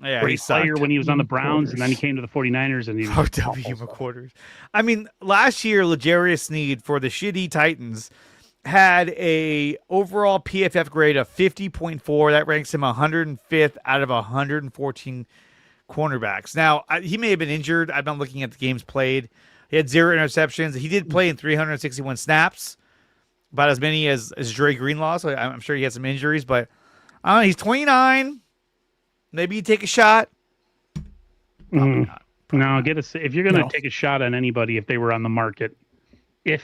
Yeah, great player when he was on the Browns, and then he came to the 49ers and he was RW McQuarters. I mean, last year L'Jarius Sneed for the shitty Titans had a overall PFF grade of 50.4. That ranks him 105th out of 114 cornerbacks. Now, he may have been injured. I've been looking at the games played. He had 0 interceptions. He did play in 361 snaps, about as many as Dre Greenlaw, so I'm sure he had some injuries, but he's 29. Maybe you take a shot. Probably not. No, if you're going to take a shot on anybody, if they were on the market, you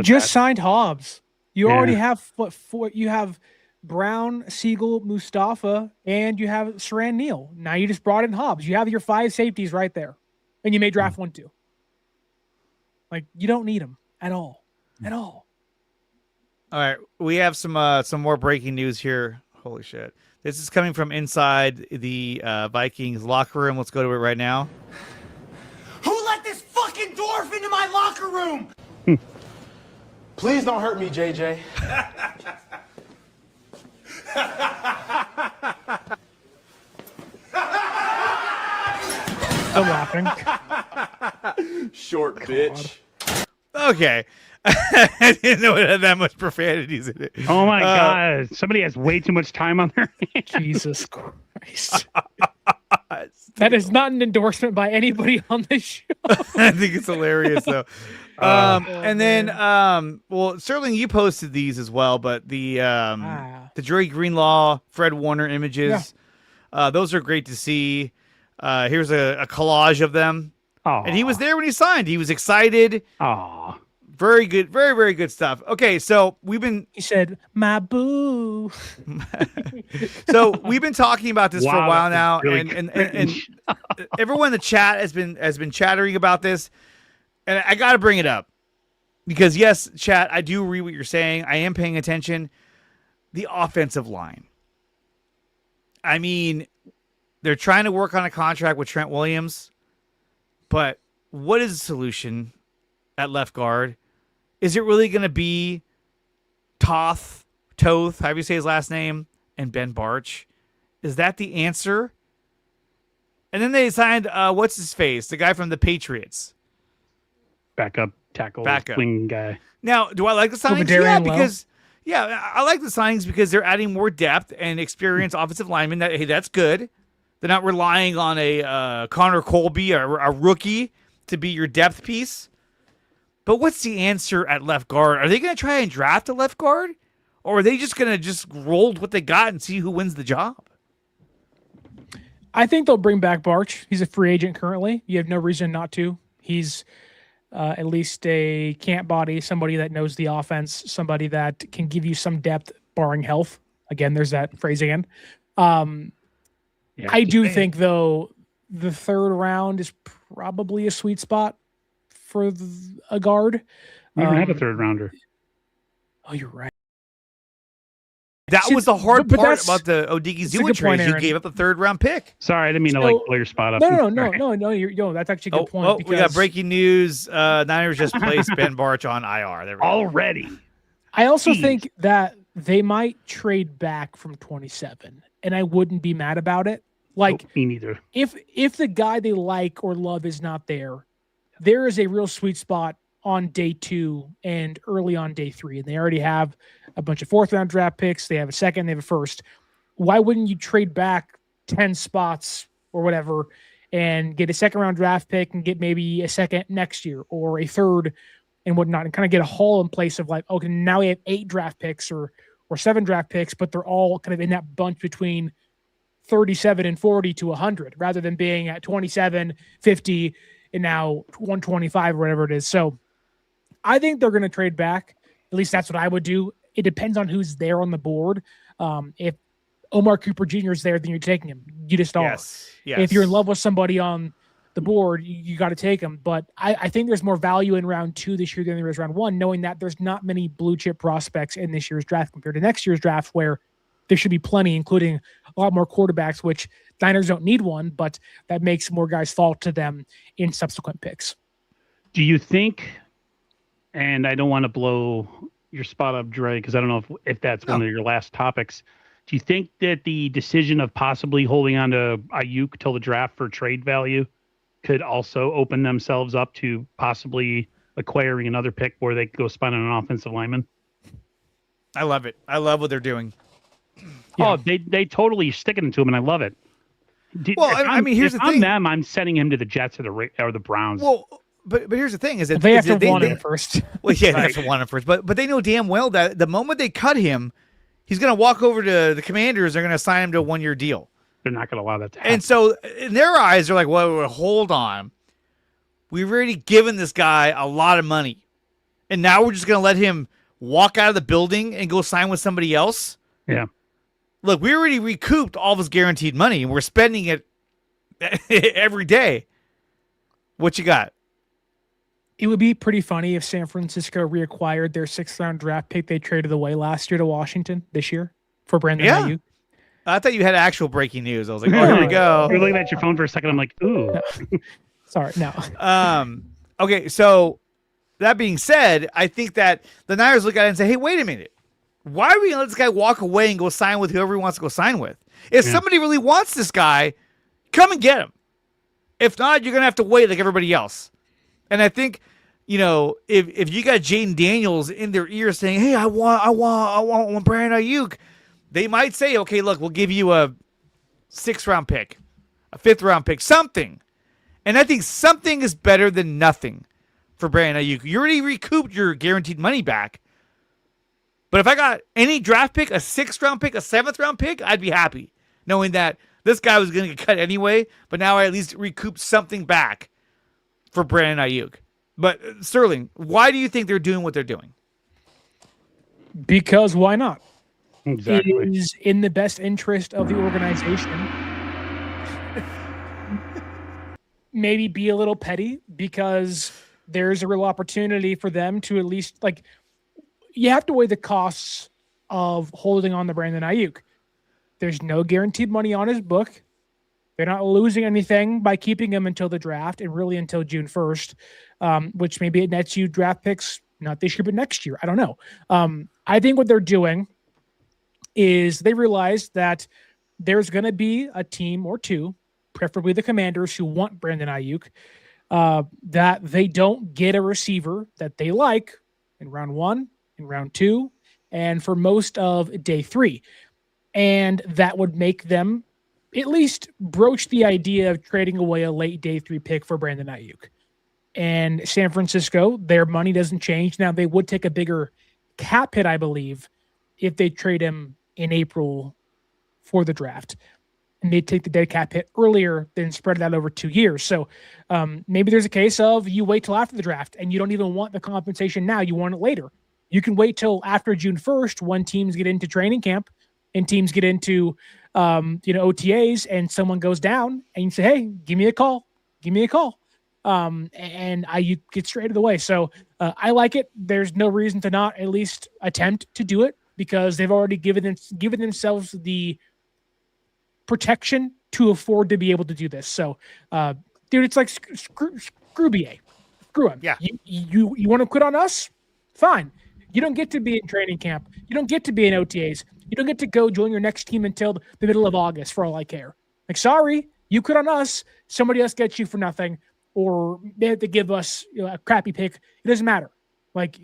just signed Hobbs. You already have you have Brown, Siegel, Mustafa, and you have Saran Neal. Now you just brought in Hobbs. You have your 5 safeties right there, and you may draft 1 too. Like, you don't need them at all. All right, we have some more breaking news here. Holy shit. This is coming from inside the Vikings locker room. Let's go to it right now. Who let this fucking dwarf into my locker room? Please don't hurt me, JJ. Still laughing. Short bitch. Okay. I didn't know it had that much profanities in it. Oh my God. Somebody has way too much time on their hands. Jesus Christ. That is not an endorsement by anybody on this show. I think it's hilarious though. And then well, Sterling, you posted these as well, but the Dre Greenlaw, Fred Warner images, those are great to see. Here's a collage of them. Aww. And he was there when he signed. He was excited. Aw. Very good, very, very good stuff. Okay, so He said, "My boo." so we've been talking about this for a while now, really and everyone in the chat has been chattering about this, and I got to bring it up because yes, chat, I do read what you're saying. I am paying attention. The offensive line. I mean, they're trying to work on a contract with Trent Williams, but what is the solution at left guard? Is it really going to be Toth, however you say his last name, and Ben Barch? Is that the answer? And then they signed, what's his face? The guy from the Patriots. Backup tackle, wing guy. Now, do I like the signings? I like the signings because they're adding more depth and experienced offensive linemen. That's good. They're not relying on a Connor Colby, a rookie, to be your depth piece. But what's the answer at left guard? Are they going to try and draft a left guard? Or are they just going to just roll with what they got and see who wins the job? I think they'll bring back Barch. He's a free agent currently. You have no reason not to. He's at least a camp body, somebody that knows the offense, somebody that can give you some depth, barring health. Again, there's that phrase again. I do think, though, the third round is probably a sweet spot for a guard. We don't have a third rounder. Oh, you're right. That was the hard part about the Odighizuwa trade. You gave up the third round pick. Sorry, I didn't mean to blow your spot up. No. That's actually a good point. We got breaking news. Niners just placed Ben Barch on IR. There we go. Already. I also think that they might trade back from 27, and I wouldn't be mad about it. Like, me neither. If the guy they like or love is not there, there is a real sweet spot on day 2 and early on day 3, and they already have a bunch of fourth round draft picks. They have a second, they have a first. Why wouldn't you trade back 10 spots or whatever and get a second round draft pick and get maybe a second next year or a third and whatnot, and kind of get a haul in place of like, okay, now we have 8 draft picks or 7 draft picks, but they're all kind of in that bunch between 37 and 40 to 100 rather than being at 27, 50, and now 125 or whatever it is. So I think they're going to trade back. At least that's what I would do. It depends on who's there on the board. If Omar Cooper Jr. is there, then you're taking him. You just are. Yes. If you're in love with somebody on the board, you got to take him. But I think there's more value in round 2 this year than there is round 1, knowing that there's not many blue chip prospects in this year's draft compared to next year's draft, where there should be plenty, including a lot more quarterbacks, which Niners don't need one, but that makes more guys fall to them in subsequent picks. Do you think, and I don't want to blow your spot up, Dre, because I don't know if that's one of your last topics. Do you think that the decision of possibly holding on to Aiyuk till the draft for trade value could also open themselves up to possibly acquiring another pick where they could go spend on an offensive lineman? I love it. I love what they're doing. Yeah. Oh, they totally sticking it to him, and I love it. I mean, here's the thing. I'm them, I'm sending him to the Jets or the Browns. Well, but here's the thing: is that they have to want him first. Well, yeah, they have to want him first. But they know damn well that the moment they cut him, he's going to walk over to the Commanders. They're going to sign him to a 1-year deal. They're not going to allow that to happen. And so, in their eyes, they're like, "Well, hold on. We've already given this guy a lot of money, and now we're just going to let him walk out of the building and go sign with somebody else." Yeah. Look, we already recouped all of his guaranteed money, and we're spending it every day. What you got? It would be pretty funny if San Francisco reacquired their 6th round draft pick they traded away last year to Washington this year for Brandon Aiyuk. I thought you had actual breaking news. I was like, oh, here we go. You're looking at your phone for a second. I'm like, ooh. No. Sorry, no. Okay, so that being said, I think that the Niners look at it and say, hey, wait a minute. Why are we going to let this guy walk away and go sign with whoever he wants to go sign with? If somebody really wants this guy, come and get him. If not, you're gonna have to wait like everybody else. And I think, if you got Jaden Daniels in their ear saying, "Hey, I want Brandon Aiyuk," they might say, "Okay, look, we'll give you a 6th-round pick, a 5th-round pick, something." And I think something is better than nothing for Brandon Aiyuk. You already recouped your guaranteed money back. But if I got any draft pick, a 6th-round pick, a 7th-round pick, I'd be happy knowing that this guy was going to get cut anyway, but now I at least recouped something back for Brandon Aiyuk. But Sterling, why do you think they're doing what they're doing? Because why not? Exactly. It is in the best interest of the organization. Maybe be a little petty because there's a real opportunity for them to at least, like, you have to weigh the costs of holding on to Brandon Aiyuk. There's no guaranteed money on his book. They're not losing anything by keeping him until the draft and really until June 1st, which maybe it nets you draft picks, not this year, but next year. I don't know. I think what they're doing is they realize that there's going to be a team or two, preferably the Commanders, who want Brandon Aiyuk, that they don't get a receiver that they like in round 1, in round 2, and for most of day 3. And that would make them at least broach the idea of trading away a late day 3 pick for Brandon Aiyuk. And San Francisco, their money doesn't change. Now, they would take a bigger cap hit, I believe, if they trade him in April for the draft. And they'd take the dead cap hit earlier than spread it out over 2 years. So maybe there's a case of you wait till after the draft and you don't even want the compensation now. You want it later. You can wait till after June 1st when teams get into training camp and teams get into OTAs and someone goes down and you say, hey, give me a call. And I get straight of the way. So I like it. There's no reason to not at least attempt to do it because they've already given themselves the protection to afford to be able to do this. So, dude, it's like screw BA. Screw him. Yeah. You want to quit on us? Fine. You don't get to be in training camp. You don't get to be in OTAs. You don't get to go join your next team until the middle of August for all I care. Like, sorry, you quit on us. Somebody else gets you for nothing, or they have to give us a crappy pick. It doesn't matter. Like,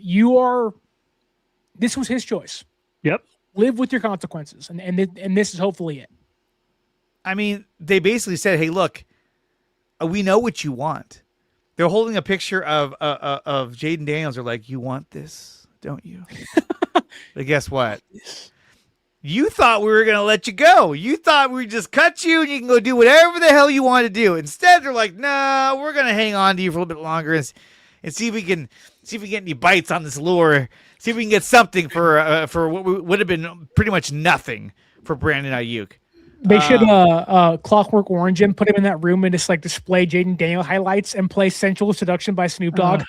this was his choice. Yep. Live with your consequences, and this is hopefully it. I mean, they basically said, hey, look, we know what you want. They're holding a picture of Jaden Daniels. They're like, you want this, don't you? But guess what? You thought we were going to let you go. You thought we just cut you and you can go do whatever the hell you want to do. Instead, they're like, no, we're going to hang on to you for a little bit longer and see if we can get any bites on this lure. See if we can get something for what would have been pretty much nothing for Brandon Aiyuk. They should Clockwork Orange him, put him in that room and just like display Jaden Daniel highlights and play Sensual Seduction by Snoop Dogg.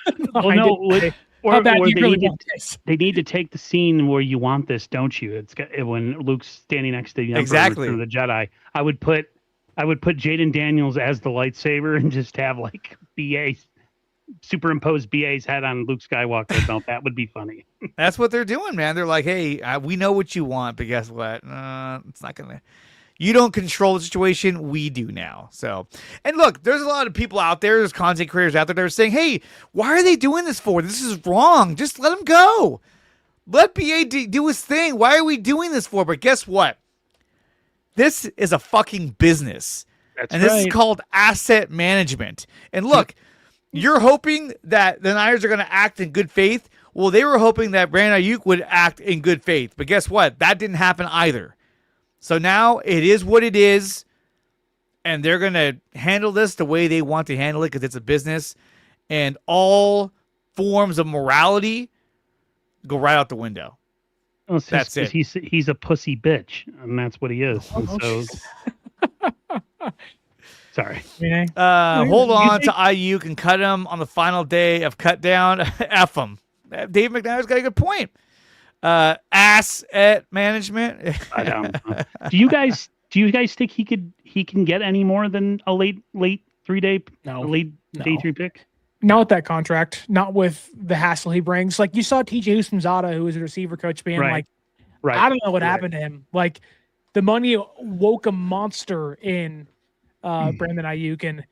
They need to take the scene where you want this, don't you? It's when Luke's standing next to the exactly Return of the Jedi. I would put Jaden Daniels as the lightsaber and just have like BA superimpose BA's head on Luke Skywalker's belt. That would be funny. That's what they're doing, man. They're like, hey, we know what you want, but guess what? It's not gonna. You don't control the situation. We do now. So, and look, there's a lot of people out there. There's content creators out there that are saying, hey, why are they doing this for? This is wrong. Just let him go. Let BA do his thing. Why are we doing this for? But guess what? This is a fucking business. That's and right. This is called asset management. And look, you're hoping that the Niners are going to act in good faith. Well, they were hoping that Brandon Aiyuk would act in good faith. But guess what? That didn't happen either. So now it is what it is, and they're going to handle this the way they want to handle it because it's a business, and all forms of morality go right out the window. Well, that's it. He's a pussy bitch, and that's what he is. So, sorry. Hold on to Aiyuk and cut him on the final day of cut down. F him. Dave McNair's got a good point. Asset management. I don't know. Do you guys think he can get any more than a late 3-day day 3 pick? Not with that contract. Not with the hassle he brings. Like you saw TJ Husmanzada, who was a receiver coach, being like, I don't know what happened to him. Like the money woke a monster in Brandon Aiyuk, and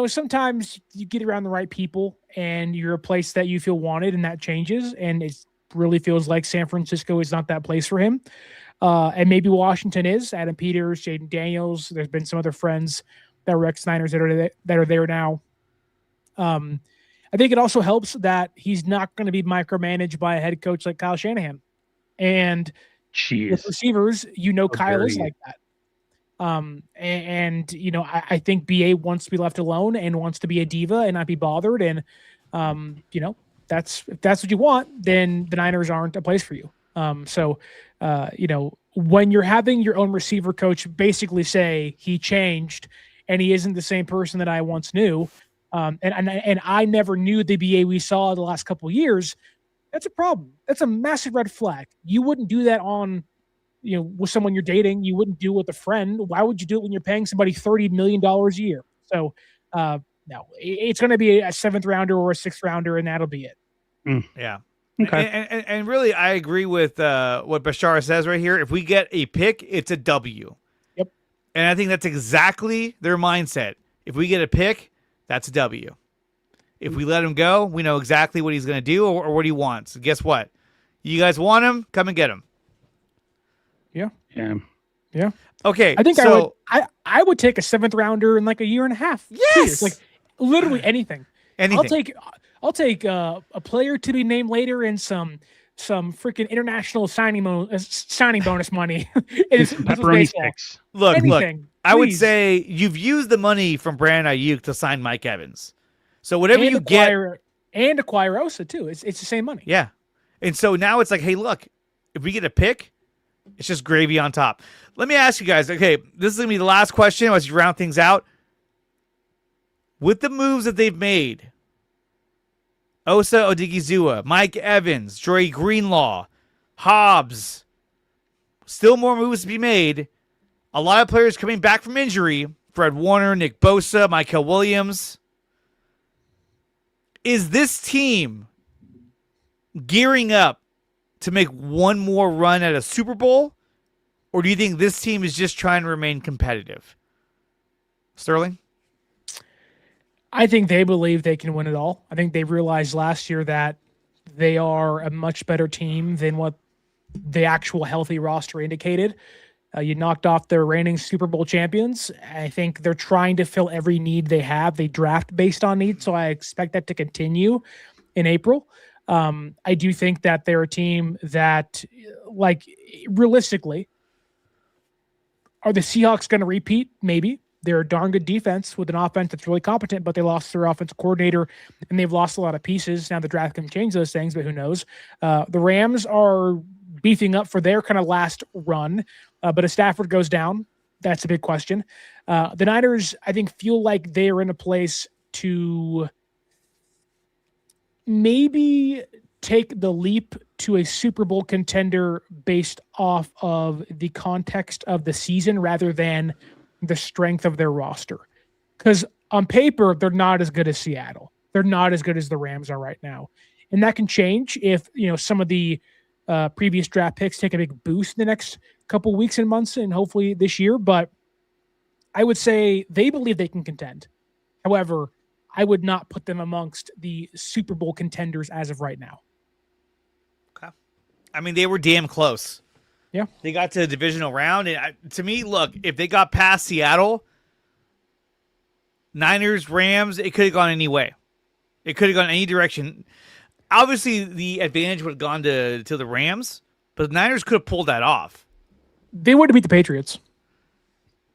sometimes you get around the right people and you're a place that you feel wanted, and that changes. And it really feels like San Francisco is not that place for him. And maybe Washington is. Adam Peters, Jaden Daniels. There's been some other friends that were ex-Niners that are there now. I think it also helps that he's not going to be micromanaged by a head coach like Kyle Shanahan. And with receivers, Kyle is like that. I think BA wants to be left alone and wants to be a diva and not be bothered. And, if that's what you want, then the Niners aren't a place for you. When you're having your own receiver coach basically say he changed and he isn't the same person that I once knew, and I never knew the BA we saw the last couple of years, that's a problem. That's a massive red flag. You wouldn't do that on, with someone you're dating. You wouldn't do it with a friend. Why would you do it when you're paying somebody $30 million a year? So, no, it's going to be a 7th rounder or a 6th rounder, and that'll be it. Yeah. Okay. And really, I agree with what Bashar says right here. If we get a pick, it's a W. Yep. And I think that's exactly their mindset. If we get a pick, that's a W. If we let him go, we know exactly what he's going to do or what he wants. And guess what? You guys want him? Come and get him. Yeah. Yeah. Okay. I think I would take a 7th rounder in like a year and a half. Yes. Like literally anything. Anything. I'll take a player to be named later and some freaking international signing bonus money. Pepperoni sticks. Look. I would please. say you've used the money from Brandon Aiyuk to sign Mike Evans. So whatever you get, and acquire Osa too. It's the same money. Yeah. And so now it's like, hey, look, if we get a pick, it's just gravy on top. Let me ask you guys. Okay, this is gonna be the last question as you round things out. With the moves that they've made, Osa Odighizuwa, Mike Evans, Dre Greenlaw, Hobbs, still more moves to be made. A lot of players coming back from injury. Fred Warner, Nick Bosa, Michael Williams. Is this team gearing up to make one more run at a Super Bowl? Or do you think this team is just trying to remain competitive? Sterling? I think they believe they can win it all. I think they realized last year that they are a much better team than what the actual healthy roster indicated. You knocked off their reigning Super Bowl champions. I think they're trying to fill every need they have. They draft based on need, so I expect that to continue in April. I do think that they're a team that, like, realistically, are the Seahawks going to repeat? Maybe. They're a darn good defense with an offense that's really competent, but they lost their offensive coordinator and they've lost a lot of pieces. Now the draft can change those things, but who knows? The Rams are beefing up for their kind of last run, but if Stafford goes down, that's a big question. The Niners, I think, feel like they are in a place to maybe take the leap to a Super Bowl contender based off of the context of the season rather than the strength of their roster. Because on paper, they're not as good as Seattle. They're not as good as the Rams are right now. And that can change if, some of the previous draft picks take a big boost in the next couple weeks and months and hopefully this year. But I would say they believe they can contend. However, I would not put them amongst the Super Bowl contenders as of right now. Okay. I mean, they were damn close. Yeah. They got to the divisional round. And to me, look, if they got past Seattle, Niners, Rams, it could have gone any way. It could have gone any direction. Obviously, the advantage would have gone to the Rams, but the Niners could have pulled that off. They would have beat the Patriots.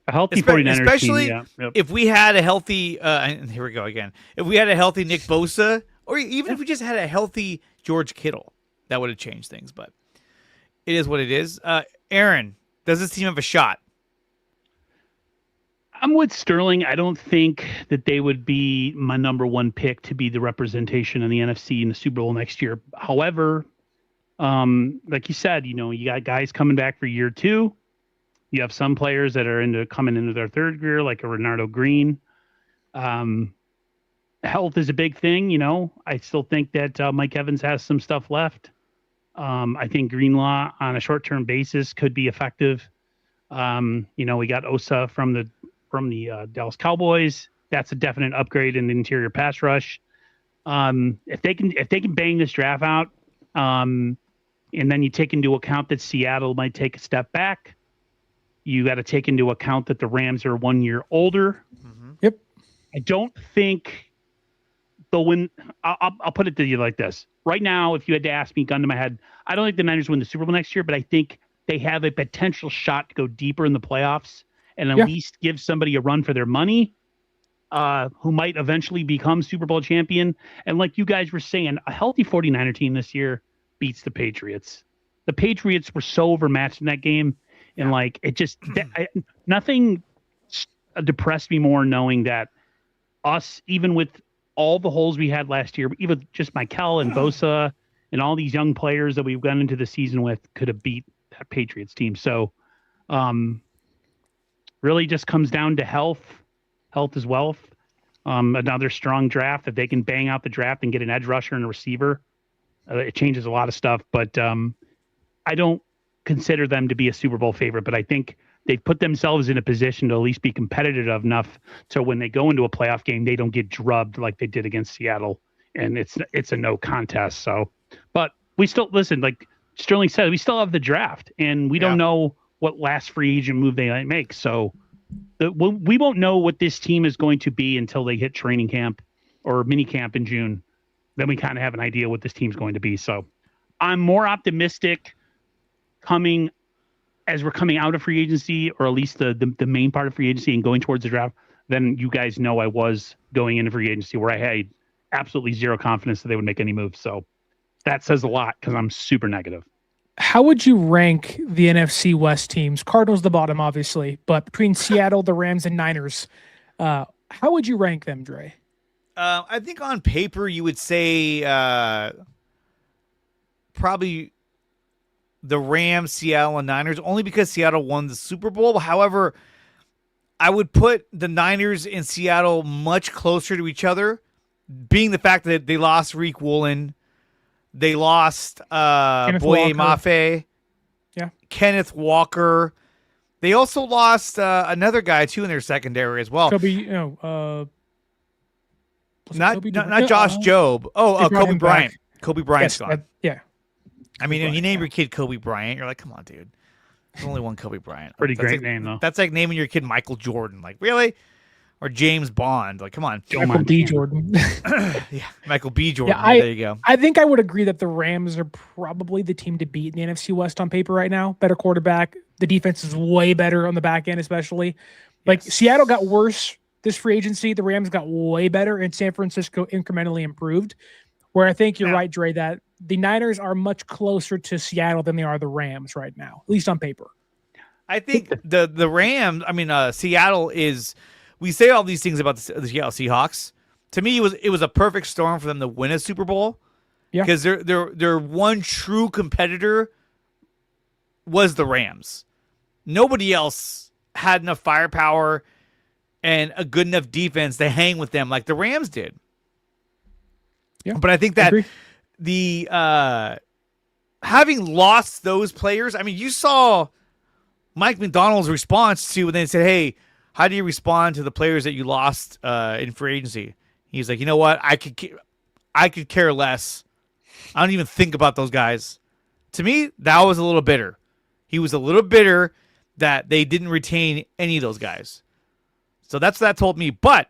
A healthy 49ers especially team, yeah. Yep. if we had a healthy, and here we go again. If we had a healthy Nick Bosa, or even if we just had a healthy George Kittle, that would have changed things. But it is what it is. Aaron, does this team have a shot? I'm with Sterling. I don't think that they would be my number one pick to be the representation in the NFC in the Super Bowl next year. However, like you said, you got guys coming back for year two. You have some players that are coming into their third year, like a Renardo Green. Health is a big thing. I still think that Mike Evans has some stuff left. I think Greenlaw on a short-term basis could be effective. We got Osa from the Dallas Cowboys that's a definite upgrade in the interior pass rush. If they can bang this draft out, and then you take into account that Seattle might take a step back, you got to take into account that the Rams are 1 year older. Yep. I don't think they'll win. I'll put it to you like this. Right now, if you had to ask me, gun to my head, I don't think the Niners win the Super Bowl next year, but I think they have a potential shot to go deeper in the playoffs and at least give somebody a run for their money, who might eventually become Super Bowl champion. And like you guys were saying, a healthy 49er team this year beats the Patriots. The Patriots were so overmatched in that game. And like, it just, nothing depressed me more knowing that us, even with all the holes we had last year, even just Michael and Bosa and all these young players that we've gone into the season with, could have beat that Patriots team. So really just comes down to health. Health is wealth. Another strong draft. If they can bang out the draft and get an edge rusher and a receiver, it changes a lot of stuff. But I don't consider them to be a Super Bowl favorite, but I think they've put themselves in a position to at least be competitive enough so when they go into a playoff game, they don't get drubbed like they did against Seattle, and it's a no contest. So, but we still, listen, like Sterling said, we still have the draft, and we don't know what last free agent move they might make. So we won't know what this team is going to be until they hit training camp or mini camp in June. Then we kind of have an idea what this team's going to be. So I'm more optimistic as we're coming out of free agency, or at least the main part of free agency and going towards the draft, than you guys know I was going into free agency, where I had absolutely zero confidence that they would make any moves. So that says a lot because I'm super negative. How would you rank the NFC West teams? Cardinals the bottom, obviously, but between Seattle, the Rams, and Niners, how would you rank them, Dre? I think on paper you would say probably the Rams, Seattle, and Niners, only because Seattle won the Super Bowl. However, I would put the Niners and Seattle much closer to each other, being the fact that they lost Reek Woolen. They lost Boye Mafe. Yeah. Kenneth Walker. They also lost another guy, too, in their secondary as well. Not Josh Jobe. Kobe Bryant. Back. Kobe Bryant's gone. Yeah. I mean, when you name your kid Kobe Bryant, you're like, come on, dude. There's only one Kobe Bryant. Pretty great name, though. That's like naming your kid Michael Jordan. Like, really? Or James Bond. Like, come on. Michael B. Jordan. Yeah, Michael B. Jordan. Yeah, there you go. I think I would agree that the Rams are probably the team to beat in the NFC West on paper right now. Better quarterback. The defense is way better on the back end, especially. Like, Seattle got worse this free agency. The Rams got way better, and San Francisco incrementally improved. Where I think you're right, Dre, that the Niners are much closer to Seattle than they are the Rams right now, at least on paper. I think the Rams, Seattle is, we say all these things about the Seattle Seahawks. To me, it was a perfect storm for them to win a Super Bowl. Yeah. Because their one true competitor was the Rams. Nobody else had enough firepower and a good enough defense to hang with them like the Rams did. Yeah, but I think that the having lost those players, I mean, you saw Mike McDonald's response to when they said, "Hey, how do you respond to the players that you lost in free agency?" He's like, "You know what? I could care less. I don't even think about those guys." To me, that was a little bitter. He was a little bitter that they didn't retain any of those guys. So that's what that told me. But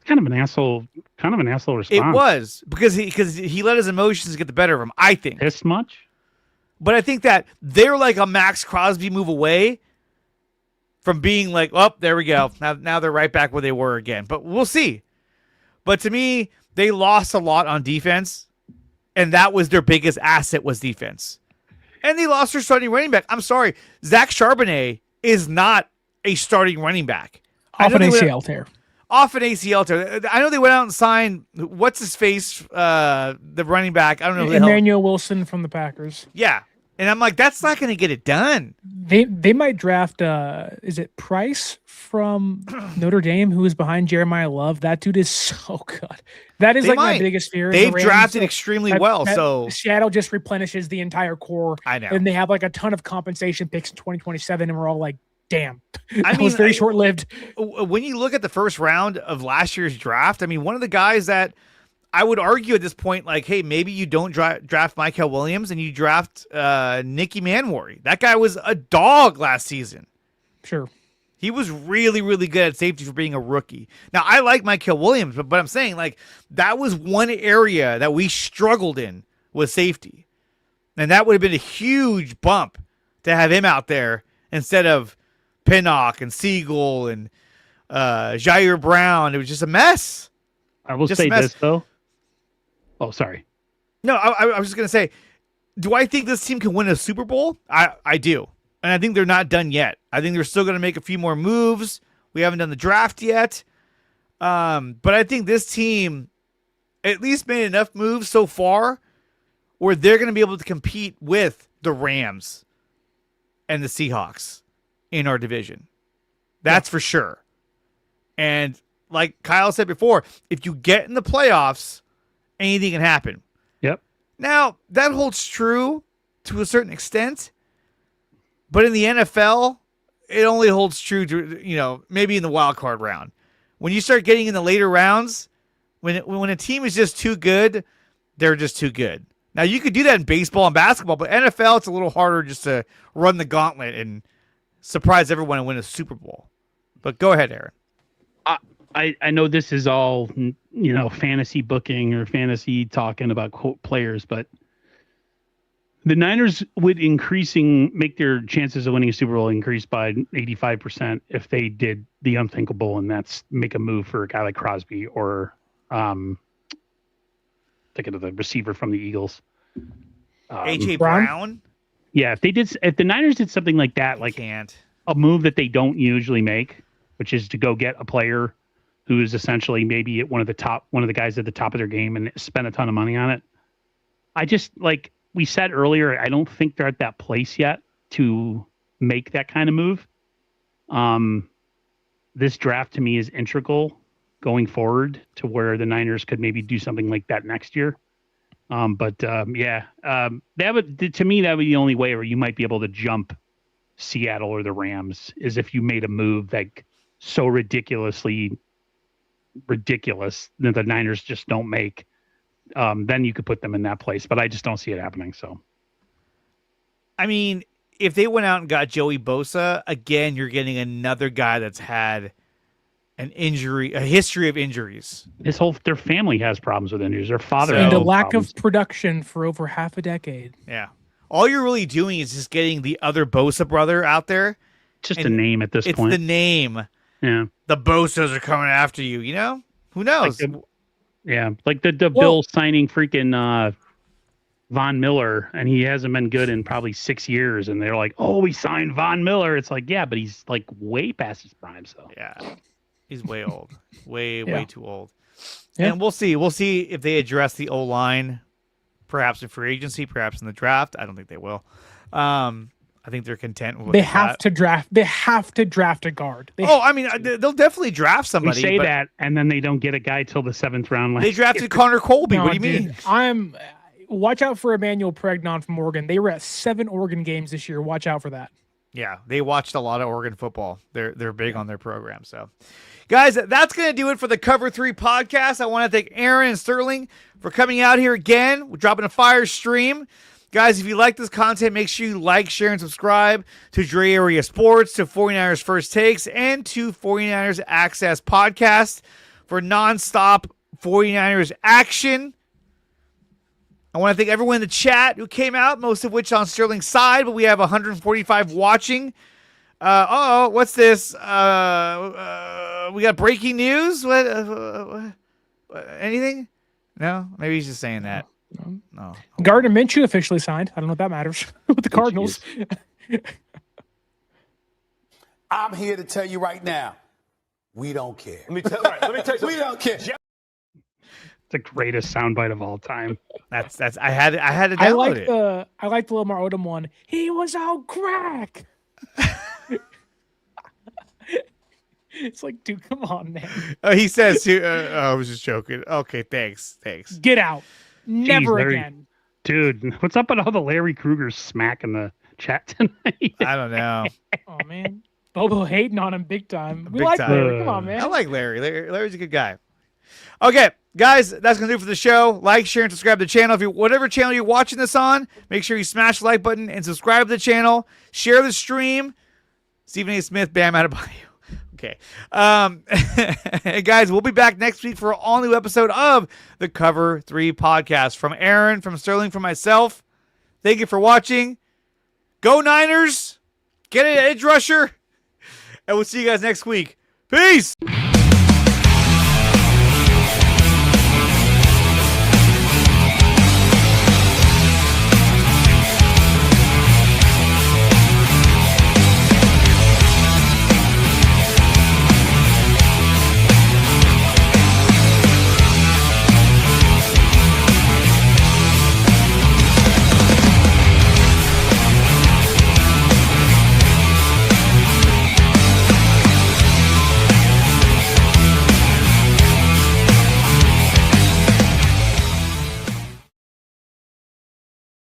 kind of an asshole response. It was because he let his emotions get the better of him, I think. Pissed much? But I think that they're like a Max Crosby move away from being like, oh, there we go. Now they're right back where they were again. But we'll see. But to me, they lost a lot on defense, and that was their biggest asset was defense. And they lost their starting running back. I'm sorry. Zach Charbonnet is not a starting running back. Off an ACL tear. Off an ACL tear. I know they went out and signed, what's his face, the running back. I don't know. Emmanuel Wilson from the Packers. Yeah. And I'm like, that's not going to get it done. They might draft, is it Price from Notre Dame, who is behind Jeremiah Love? That dude is so good. That is my biggest fear. They've drafted extremely well. So Seattle just replenishes the entire core. I know. And they have like a ton of compensation picks in 2027. And we're all like, damn. I That mean, was very short-lived. When you look at the first round of last year's draft, I mean, one of the guys that I would argue at this point, like, hey, maybe you don't draft Michael Williams and you draft Nicky Manwari. That guy was a dog last season. Sure. He was really, really good at safety for being a rookie. Now, I like Michael Williams, but I'm saying, like, that was one area that we struggled in with safety. And that would have been a huge bump to have him out there instead of Pinnock and Siegel and Jair Brown. It was just a mess. I will say this, though. Oh, sorry. No, I was just going to say, do I think this team can win a Super Bowl? I do. And I think they're not done yet. I think they're still going to make a few more moves. We haven't done the draft yet. But I think this team at least made enough moves so far where they're going to be able to compete with the Rams and the Seahawks in our division. That's for sure. And like Kyle said before, if you get in the playoffs, anything can happen. Yep. Now, that holds true to a certain extent. But in the NFL, it only holds true to, maybe in the wild card round. When you start getting in the later rounds, when a team is just too good, they're just too good. Now, you could do that in baseball and basketball, but NFL, it's a little harder just to run the gauntlet and surprise everyone and win a Super Bowl. But go ahead, Aaron. I know this is all, fantasy booking or fantasy talking about quote players, but the Niners would make their chances of winning a Super Bowl increase by 85% if they did the unthinkable, and that's make a move for a guy like Crosby or thinking of the receiver from the Eagles. A.J. Brown? Yeah, if the Niners did something like that, like a move that they don't usually make, which is to go get a player who is essentially maybe one of the guys at the top of their game and spend a ton of money on it. I just like we said earlier, I don't think they're at that place yet to make that kind of move. This draft to me is integral going forward to where the Niners could maybe do something like that next year. To me, that would be the only way where you might be able to jump Seattle or the Rams is if you made a move like so ridiculously ridiculous that the Niners just don't make. Then you could put them in that place, but I just don't see it happening. So, I mean, if they went out and got Joey Bosa, again, you're getting another guy that's had a history of injuries. Their family has problems with injuries. Their father and had a lack problems. of production for over half a decade. Yeah. All you're really doing is just getting the other Bosa brother out there. Just a name at this point. It's the name. Yeah. The Bosas are coming after you, Who knows? Like the Bill signing freaking Von Miller, and he hasn't been good in probably 6 years, and they're like, oh, we signed Von Miller. It's like, yeah, but he's like way past his prime, so. Yeah. He's way old. Way too old. Yeah. And we'll see if they address the O-line, perhaps in free agency, perhaps in the draft. I don't think they will. I think they're content with They have to draft a guard. They'll definitely draft somebody. We say that, and then they don't get a guy till the 7th round. They drafted Connor Colby. What do you mean? Watch out for Emmanuel Pregnon from Oregon. They were at 7 Oregon games this year. Watch out for that. Yeah, they watched a lot of Oregon football. They're big on their program. So, guys, that's going to do it for the Cover 3 podcast. I want to thank Aaron and Sterling for coming out here again. We're dropping a fire stream. Guys, if you like this content, make sure you like, share, and subscribe to Dre Area Sports, to 49ers First Takes, and to 49ers Access Podcast for nonstop 49ers action. I want to thank everyone in the chat who came out, most of which on Sterling's side, but we have 145 watching. What's this? We got breaking news? What? Anything? No? Maybe he's just saying that. No. Gardner Minshew officially signed. I don't know if that matters with the Cardinals. I'm here to tell you right now, we don't care. Let me tell you, we don't care. The greatest soundbite of all time. That's I had to download it. I like the Lamar Odom one. He was on crack. It's like, dude, come on, man. He says, I was just joking. Okay, thanks. Get out. Never again. Dude, what's up with all the Larry Kruger smack in the chat tonight? I don't know. Oh, man. Bobo hating on him big time. We Big like time. Larry. Come on, man. I like Larry. Larry's a good guy. Okay, guys, that's going to do it for the show. Like, share, and subscribe to the channel. If you whatever channel you're watching this on, make sure you smash the like button and subscribe to the channel. Share the stream. Stephen A. Smith, Bam Adebayo. Okay. Hey, guys, we'll be back next week for an all-new episode of the Cover 3 podcast. From Aaron, from Sterling, from myself, thank you for watching. Go Niners. Get an edge rusher. And we'll see you guys next week. Peace.